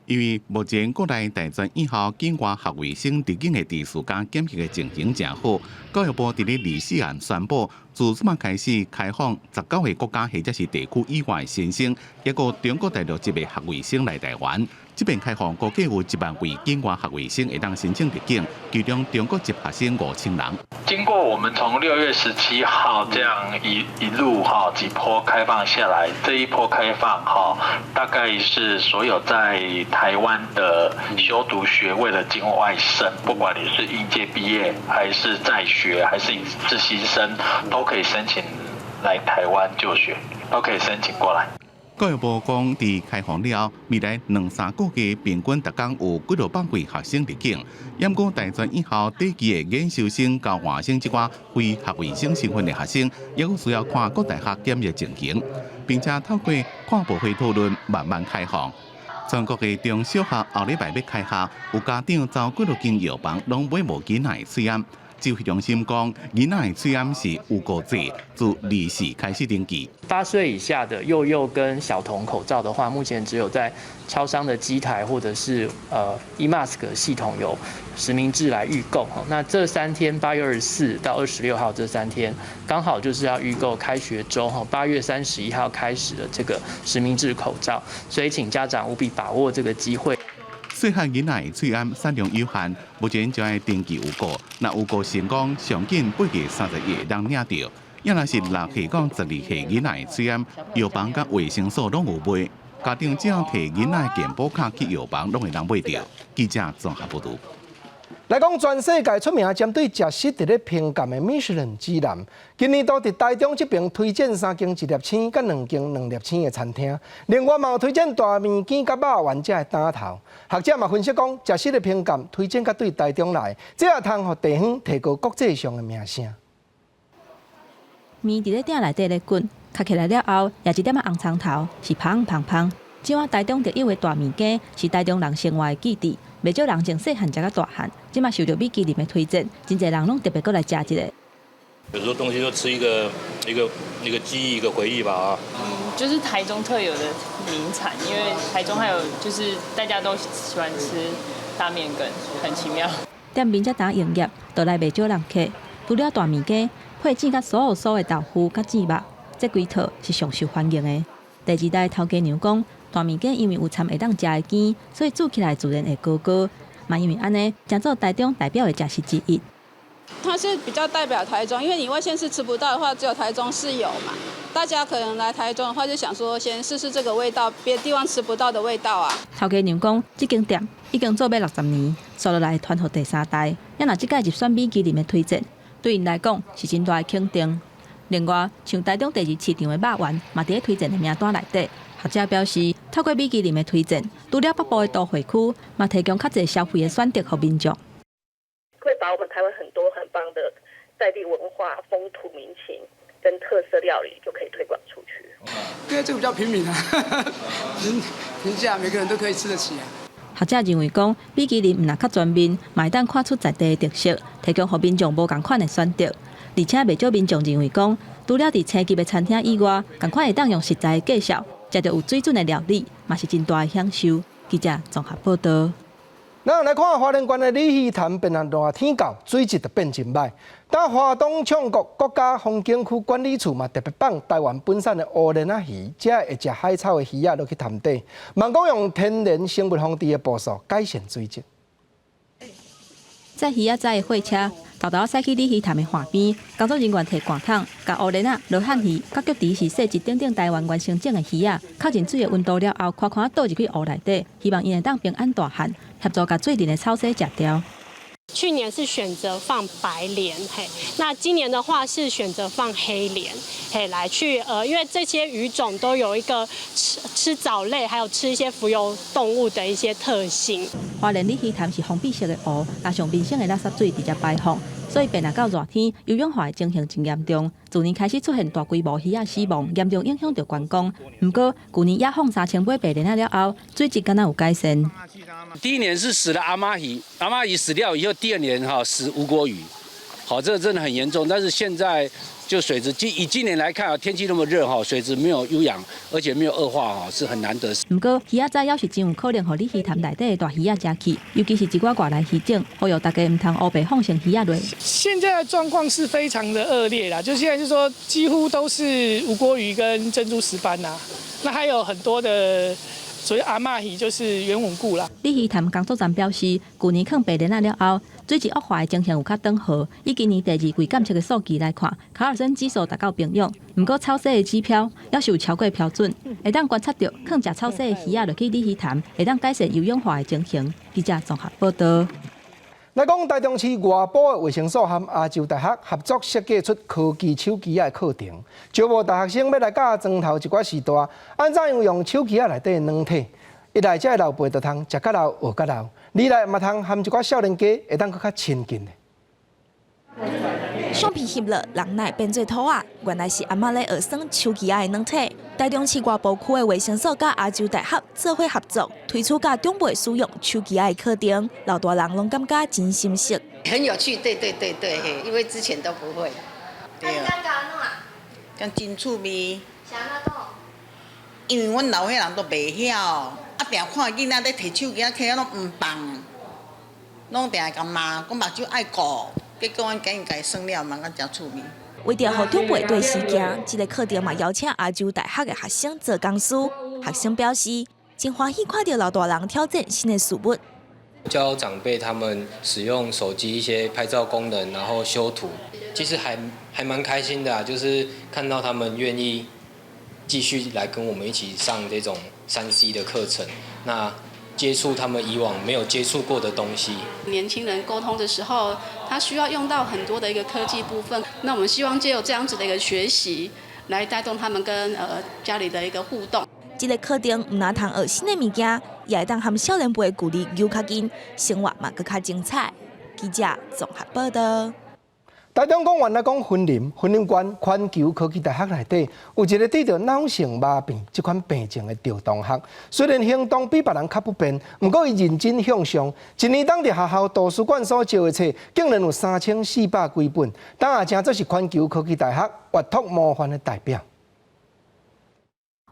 因为目前国内大专以后境外学卫生入境的次数甲检疫的情形正好，教育部伫咧24日宣布，自即马开始开放19个国家或者是地区以外新生，一个中国大陆籍的学位生来台湾。这边开放估计有1万位境外学位生会当申请入境，其中中国籍学生5000人。经过我们从6月17号这样一路几波开放下来，这一波开放大概是所有在台湾的修读学位的境外生，不管你是应届毕业还是在学还是实习生，都可以申请来台湾就学，都可以申请过来。教育部讲，伫开放了后，未来2-3个月平均每天有几600位学生入境。不过，大专以后短期的研修生、交换生这寡非学位生身份的学生，也有需要看各大学检疫情形，并且透过跨部会讨论慢慢开放。全国的中小学后礼拜要开学，有家长遭几落间药房拢买无囡仔的喙炎。指挥中心讲，囡仔的喙炎是有够济，自24开始登记。8岁以下的幼幼跟小童口罩的话，目前只有在超商的机台或者是eMask 系统有实名制来预购。那这3天8月24到26号这3天，刚好就是要预购开学周8月31号开始的这个实名制口罩，所以请家长务必把握这个机会。细汉囡仔的喙炎产量有限，目前就要登记有过。那有过成功，上紧8月30日会当领到。要若是6岁到12岁囡仔的喙炎，药房甲卫生所拢有卖。家长只要摕囡仔的健保卡去药房，拢会当买到。记者综合报道。来讲，全世界出名针对食食伫咧评鉴的米其林指南，今年都伫台中这边推荐3间1粒星，甲2间2粒星的餐厅。另外嘛有推荐大面筋甲肉丸这的担头。学者嘛分析讲，食食的评鉴推荐甲对台中来，这也通互地方提高国际上的名声。面伫咧鼎内底咧滚，烤起来了后，也一点仔红葱头，是香胖胖。即晚台中第一位大面羹是台中人生活的基地。袂少人从细汉食到大汉，即马受到米其林的推荐，真侪人拢特别过来食一个。有时候东西就吃一个记忆，一个回忆吧就是台中特有的名产，因为台中还有就是大家都喜欢吃大面羹，很奇妙。店面才打营业，倒来袂少人客。除了大面羹，配煮甲酥的豆腐甲糋肉，这几套是上受欢迎的。第2代头家娘讲。大面羹因为有掺会当食的羹，所以煮起来自然会高高。嘛因为安尼，成做台中代表的食食之一。它是比较代表台中，因为你外县市吃不到的话，只有台中市有嘛。大家可能来台中的话，就想说先试试这个味道，别的地方吃不到的味道啊。头家娘讲，这间店已经做要60年，收落来传互第3代。也若即届入选米其林的推荐，对因来讲是真大的肯定。另外，像台中第2市场的肉丸，嘛伫咧推荐的名单内底。学者表示，透过米其林的推荐，除了北部的都会区，嘛提供较侪消费的选择给民众。会把我们台湾很多很棒的在地文化、风土民情跟特色料理就可以推广出去。因为这个比较平民啊，平价每个人都可以吃得起啊。学者认为讲，米其林毋但较全面，嘛会当看出在地的特色，提供给民众无同款的选择。而且袂少民众认为讲，除了伫星级的餐厅以外，同款会当用实在的介绍。食到有水准的料理，嘛是真大的享受。记者综合报道。咱来看花莲县的鲤鱼潭，变啊热天到，水质就变真歹。但花东唱国国家风景区管理处嘛特别放台湾本产的乌鲢仔鱼，才会食海草的鱼仔落去潭底，望讲用天然生物防治的步数改善水质。在鱼仔仔的货车，豆豆驶去鲤鱼潭的岸边，工作人员摕罐桶，甲乌鲢仔、罗汉鱼、甲脚池是细一点点台湾原生种的鱼仔，靠近水的温度了后，看倒入去湖内底，希望因会当平安大汉，协助甲水里的草蛇食掉。去年是选择放白鲢，那今年的话是选择放黑鲢，来去因为这些鱼种都有一个吃藻类，还有吃一些浮游动物的一些特性。花莲鲤鱼潭是封闭式的湖，加上民生的垃圾水直接排放，所以变若到热天，游泳化的情形真严重。去年开始出现大规模鱼仔死亡，严重影响到观光。不过，去年也放3000尾白鲢仔了后，水质敢若有改善。第1年是死了阿妈鱼，阿妈鱼死掉以后，第2年死吴国鱼，好，这个真的很严重。但是现在就水质，以今年来看啊，天气那么热哈，水质没有优氧，而且没有恶化哈，是很难得。不过鱼仔仔要是真有可能，互你鱼潭内底的大鱼仔食去，尤其是一寡外来鱼种，呼吁大家唔通乌白放生鱼仔落。现在的状况是非常的恶劣啦，就现在就说几乎都是无锅鱼跟珍珠石斑呐，那还有很多的。所以阿嬷鱼就是圆吻骨啦。李鱼潭工作站表示，去年放白鲢了后，水质恶化的情形有较缓和。以今年第二季检测的数据来看，卡尔森指数达到平庸。不过草洗的指标也是有超过标准，会当观察到放食草洗的鱼仔落去李鱼潭，会当改善油氧化的情形。记者综合报道。来讲，台中市外部的卫生所和亚洲大学合作设计出科技手机仔的课程，招募大学生要来教庄头一寡时代，按怎样用手机仔内底的软体，一来这老辈就通食较老学较老，二来嘛通和一寡少年家会当搁较亲近的。相片翕落，人乃变做土啊！原来是阿嬷咧学耍手机仔的软体。台中市外部区的卫生所甲亚洲大学做伙合作，推出甲长辈使用手机仔的课程，老大人拢感觉真心熟。很有趣，对，因为之前都不会。对啊。讲真趣味。啥那种？因为阮老岁人都袂晓，啊，定看囡仔咧摕手机仔摕拢唔放，拢定甲骂，讲目睭爱顾。结果阮今日家算了，嘛，真趣味。为着互长辈对时行，这个课程嘛邀请亚洲大学的学生做讲师。学生表示，真欢喜看到老大人挑战新的事物。教长辈他们使用手机一些拍照功能，然后修图，其实还蛮开心的啊，就是看到他们愿意继续来跟我们一起上这种3C 的课程。那接触他们以往没有接触过的东西。年轻人沟通的时候，他需要用到很多的一个科技部分。那我们希望借由这样子的一个学习，来带动他们跟家里的一个互动。这个课程唔但通学新的物件，也会当和少年辈距离又较近，生活嘛更较精彩。记者综合报道。台中公园来讲森林馆环球科技大学内底有一个得着脑性麻痹这款病症的赵同学，虽然行动比别人较不便，不过伊认真向上。一年当伫学校图书馆所借的册，竟然有3400几本，当也正做是环球科技大学阅读模范的代表。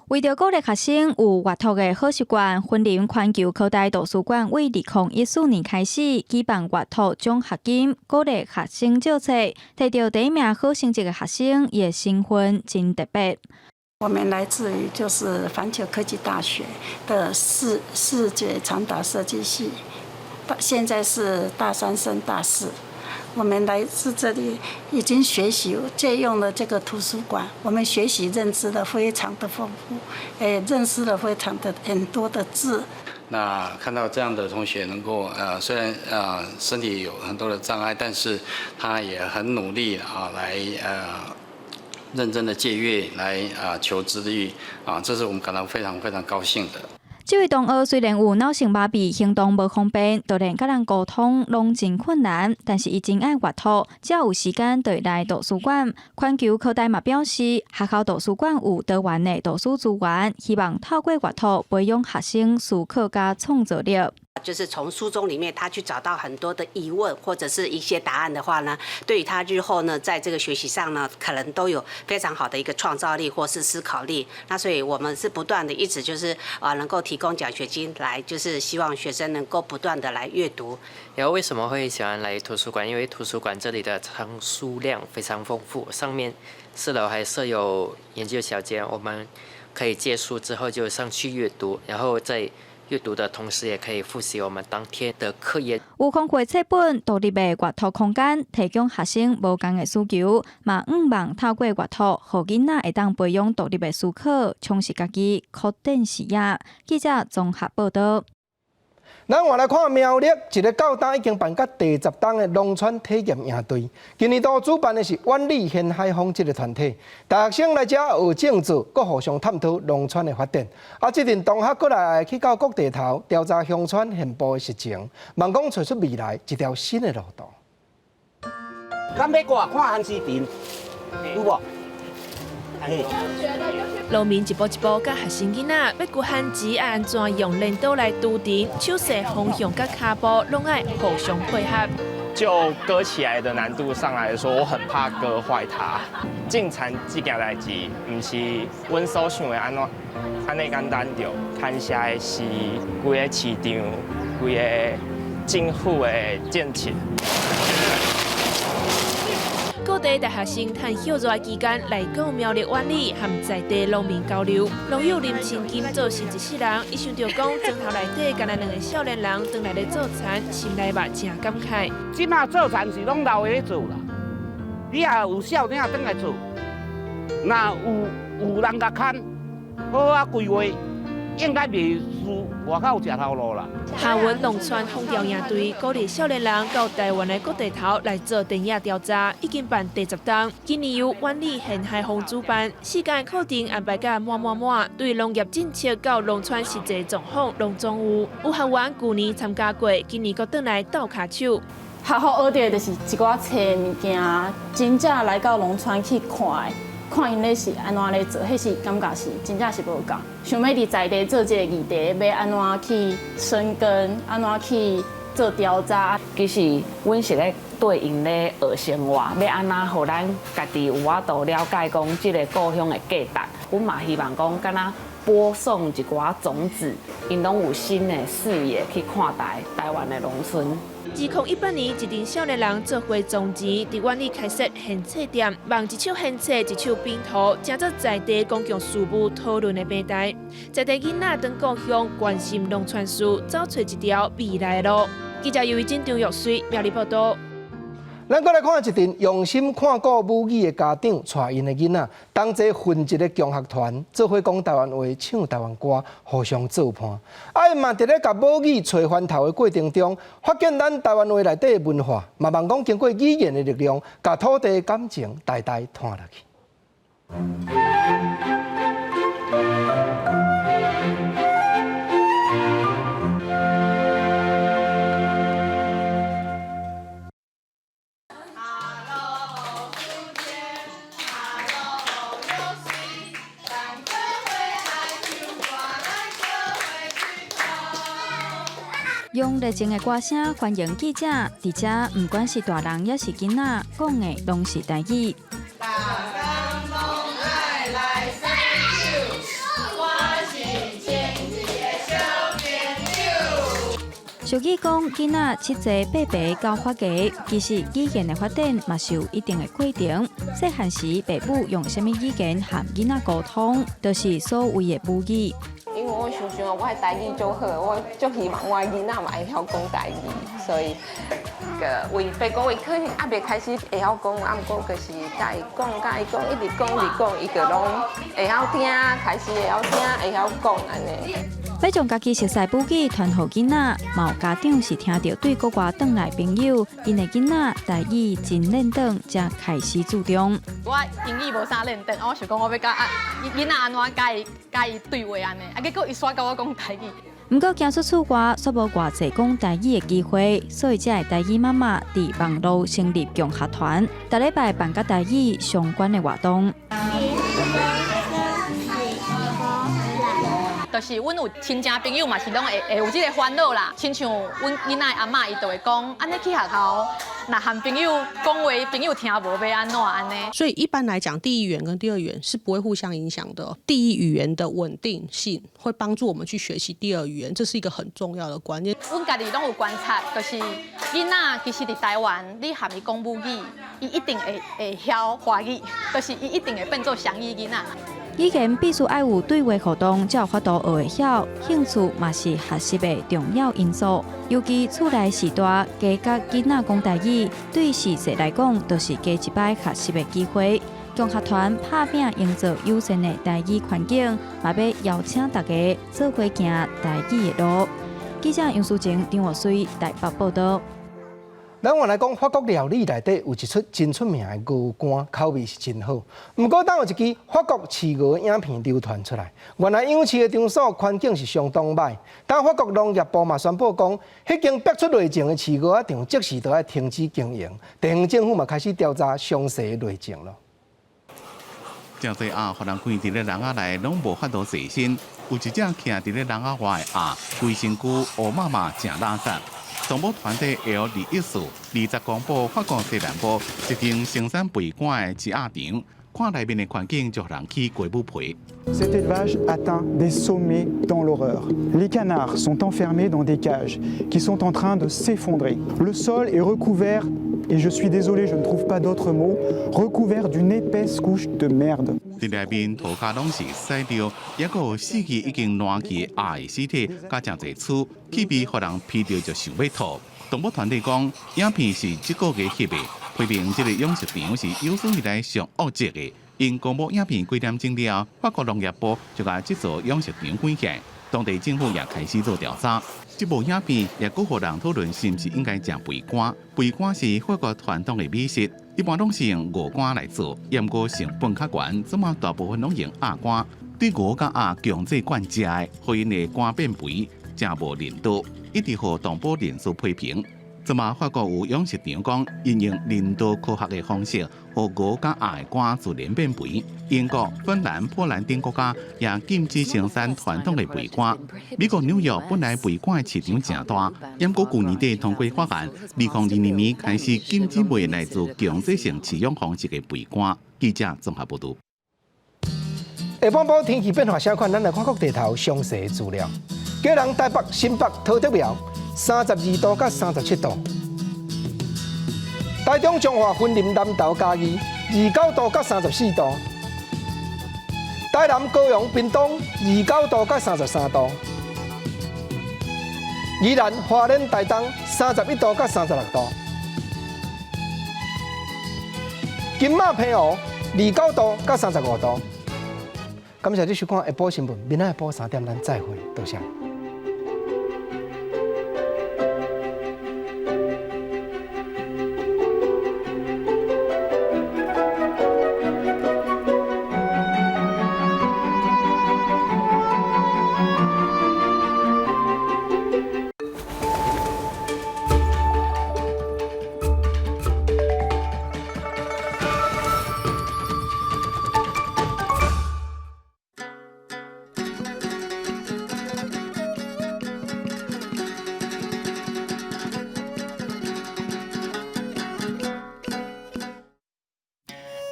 为着鼓励学生有阅读的好习惯，森林环球科大图书馆为2014年开始举办阅读奖学金，鼓励学生借册，摕到第一名好成绩的学生也身份真特别。我们来自于就是环球科技大学的视觉传达设计系，现在是大3升大4。我们来自这里，已经学习借用了这个图书馆，我们学习认知的非常的丰富，认识了非常的很多的字。那看到这样的同学能够虽然身体有很多的障碍，但是他也很努力来认真的借阅来求知欲这是我们感到非常非常高兴的。这位同学虽然有脑性麻痹，行动无方便，就连甲人沟通拢真困难，但是伊真爱阅读，只要有时间就会来图书馆。环球科大嘛表示，学校图书馆有多元的图书资源，希望透过阅读培养学生思考加创造力。就是从书中里面他去找到很多的疑问或者是一些答案的话呢，对于他日后呢在这个学习上呢，可能都有非常好的一个创造力或是思考力。那所以我们是不断的一直就是能够提供奖学金来，就是希望学生能够不断的来阅读。然后为什么会喜欢来图书馆？因为图书馆这里的藏书量非常丰富，上面4楼还设有研究小间，我们可以借书之后就上去阅读，然后在阅读的同时，也可以复习我们当天的课业。有丰富的册本、独立的阅读空间，提供学生无同的需求，嘛毋望透过阅读，互囡仔会当培养独立的思考，充实家己，扩展视野。记者综合报道。咱换来看苗栗一个到档已经办到第10档的农村体验营队，今年度主办的是万里沿海风这个团体，大学生来这学政治，佮互相探讨农村的发展。这阵同学过来去到各地头调查乡村现部的实情，望讲找出未来一条新的路途。咱要过看韩视频，有无？农民一步一步甲学生囡仔要顾限制，安怎用领导来督点，手势方向甲脚步拢爱互相配合。就割起来的难度上来说，我很怕割坏它。进产这件代志，唔是阮所想的安尼简单着。看下的是规个市场、规个政府的建设。各地大学生趁休热期间来到苗栗湾里，和在地农民交流。农友林清金做是一世人，伊想到讲庄头内底干那两个少年人回来咧做田，心内嘛真感慨。即马做田是拢老的咧做啦，你也有少年仔转来做，那有人甲看，好啊规划，应该袂输外口食头路啦。下文农村风调营队鼓励少年人到台湾的各地头来做田野调查，已经办第10档。今年由湾里县海丰主办，时间课程安排甲满，对农业政策到农村实际状况拢总有。有学员去年参加过，今年阁转来斗骹手。学好学到就是一寡找物件，真正来到农村去看的。看因咧是安怎咧做，迄是感觉是真正是无共。想要伫在地做这个议题，要安怎去深耕，安怎去做调查。其实阮是咧对因咧学生活，要安怎互咱家己有法度了解讲即个故乡的价值。阮嘛希望讲，敢若播送一寡种子，因拢有新的视野去看待台湾的农村。2018年，一群少年人做伙种钱，伫湾里开设献册店，望一手献册，一手编图，成做在地公共事务讨论的平台。在地囡仔当故乡关心农村事，找出一条未来的路。记者由郑张玉水苗栗报道。咱再来看一阵用心看顾母语的家长，带因的囡仔同齐混一个共学团，做伙讲台湾话、唱台湾歌，互相做伴。因嘛伫咧甲母语找源头的过程中，发现咱台湾话内底的文化，嘛望讲经过语言的力量，甲土地的感情代代传落去。用热情的歌声欢迎记者，而且不管是大人也是囡仔，讲的拢是台语。俗语讲，囡仔七岁八白教发家，其实语言的发展嘛是有一定的过程。细汉时，父母用什么语言和囡仔沟通，就是所谓的母语。因为我想我的台语就好，我就希望我的囡仔嘛会晓讲台语，所以为爸讲，伊可能还袂开始会晓讲，啊，不过就是甲伊讲，一直讲，伊就拢会晓听，开始会晓听，会晓讲安尼。要将家己熟悉母语传予囡仔，嘛有家长是听到对国外转来朋友，因的囡仔台语真认同，才开始注重。我英语无啥认同，我想讲我要甲囡仔安怎甲伊对话安尼，啊结果伊煞甲我讲台语。不过，行出厝外，却无偌济讲台语的机会，所以才会台语妈妈伫网络成立共学团，逐礼拜办甲台语相关的活动。就是阮有亲戚朋友嘛，是拢会有这个烦恼啦。亲像阮囡仔阿嬷，伊就会讲，安尼去学校，那和朋友讲话，朋友听无要安怎安尼。所以一般来讲，第一语言跟第二语言是不会互相影响的。第一语言的稳定性会帮助我们去学习第二语言，这是一个很重要的观念。阮家己拢有观察，就是囡仔其实伫台湾，你和伊讲母语，伊一定会晓华语，就是伊一定会变做双语囡仔。语言必须爱有对话互动，才有法度学会晓。兴趣嘛是学习的重要因素。尤其厝内时代，加甲囡仔讲台语，对时势来讲，就是加一摆学习的机会。共学团拍拼营造友善的台语环境，嘛要邀请大家做伙行台语的路。记者杨淑晴、张学水台北报道。咱原来讲法国料理内底有一出真出名的鹅肝，口味是真好。不过，当有一支法国饲鹅影片流传出来，原来养饲的场所环境是相当歹。但法国农业部嘛宣布讲，迄间逼出内情的饲鹅场即时就要停止经营。地方政府嘛开始调查详细的内情咯。真侪鸭，互人关伫咧笼仔内，拢无法度洗身。有一只徛伫咧笼仔外的鸭，规身躯乌麻麻，正垃圾。动物团体 L21处20公布法国西南部一间生产肥管的鸡鸭场，看内面的环境就让人起鸡母皮。Cet élevage atteint des sommets dans l'horreur. Les canards sont enfermés dans des cages qui sont en train de s'effondrer. Le sol est recouvert, et je suis désolé, je ne trouve pas d'autres mots, recouvert d'une épaisse couche de merde. 伫内面涂骹拢是屎尿，也个有死去已经烂去的鸭的尸体，加真侪蛆，气味互人闻到就想要吐。动物团体讲，影片是这个月翕的，批评这个养殖场是有史以来上恶质的。因公布影片几点钟了，法国农业部就甲这座养殖场关起来，当地政府也开始做调查。这部影片也鼓互人讨论是毋是应该食肥肝。肥肝是法国传统的美食，一般拢是用鹅肝来做，不过成本较悬，怎么大部分拢用鸭肝。对鹅甲鸭强制灌食的，互因的肝变肥，真无人道，一直互动保人士批评。怎么法国有养殖场讲，应用人道科学的方式，互鹅甲鸭的肝自然变肥。英国、芬兰、波兰等国家也禁止生产传统的肥肝。美国纽约本来肥肝的市场真大，不过去年底通过法案，2022年开始禁止卖来自强制性饲养方式的肥肝。记者综合报道。下半部天气变化相关，咱来看各地头详细资料。今日台北、新北、桃竹苗32度到37度，台中、彰化、云林、南投、嘉义29度到34度，台南、高雄、屏东29度到33度，宜兰、花莲、台东31度到36度，金马、澎湖29度到35度。感谢你收看下晡新闻，明仔下晡3点咱再会，多谢。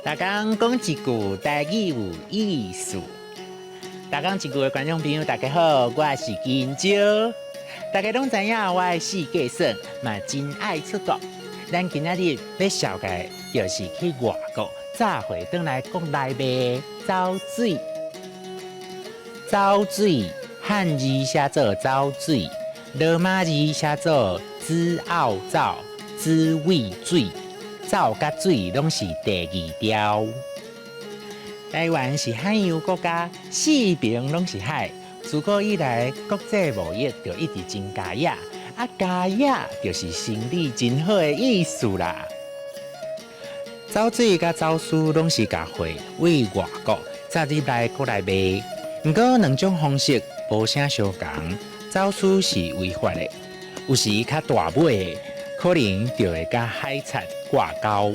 大家讲一句台语有意思。大家一句的观众朋友，大家好，我是金蕉。大家拢知影我的四界算嘛真爱出国。咱今仔日要绍介就是去外国，早回转来国内卖走水。走水汉字写做走水，罗马字写做子奥走，子尾水。走甲水拢是第二条。台湾是海洋国家，四边拢是海。自古以来，国际贸易就一直真加野，加野就是生意真好的意思啦。走水甲走私拢是甲货为外国，再入来国内卖。不过两种方式无啥相同。走私是违法的，有时较大尾的，可能就会甲海产挂钩。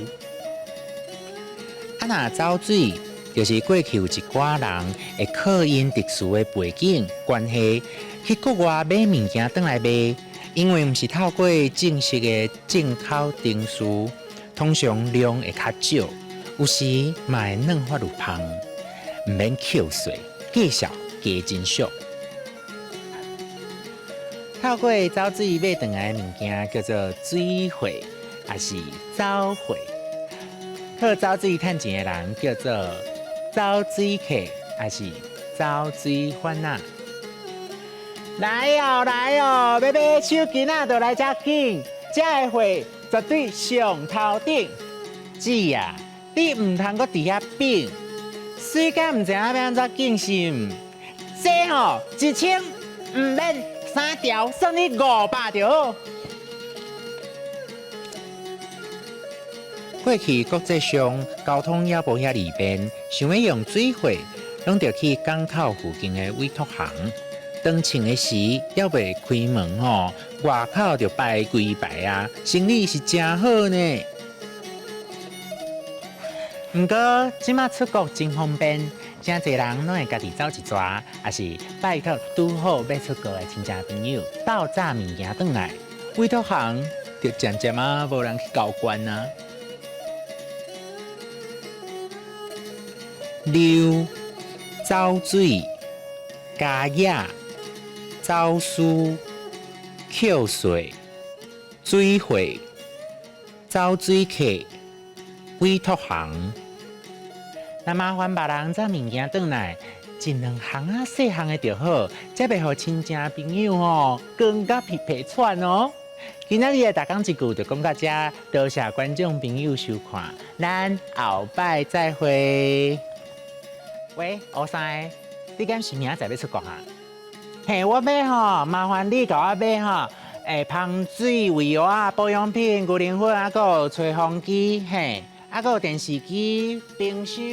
若走水，就是过去有一寡人会靠因特殊的背景关系，去国外买物件转来卖，因为毋是透过正式的进口证书，通常量会较少，有时嘛会软法律芳，毋免扣税，介绍加真俗。透过走水买转来的物件叫做水货，也是走货。靠走水趁钱的人叫做走水客，也是走水贩仔。来哦来哦，要买手巾仔就来遮紧，遮的货绝对上头顶。姊啊，你唔通搁伫遐变，水敢唔知影要安怎敬心？这吼1000唔免3条，算你500就好。过去国际上交通也无遐利便，想要用水货，拢着去港口附近的委托行。当穿的时，还未开门吼，外口就摆几排啊，生意是真好呢。不过即马出国真方便，真侪人拢会家己走一抓，也是拜托拄好要出国的亲戚朋友，到炸物件转来，委托行就渐渐啊无人去交关啊。溜、走水、加野、走私、扣税、水货、走水客、委托行。那麻烦别人炸物件转来，一两行啊细项的就好，才袂互亲戚朋友吼更加皮皮喘哦。今仔日的大讲一句就讲到这，多谢观众朋友收看，咱后摆再会。喂，乌生，你敢是明仔载要出国哈？嘿，我要吼，麻烦你甲我买吼，香水、胃药啊、保养品、牛奶粉，还有吹风机，嘿，还有电视机、冰箱。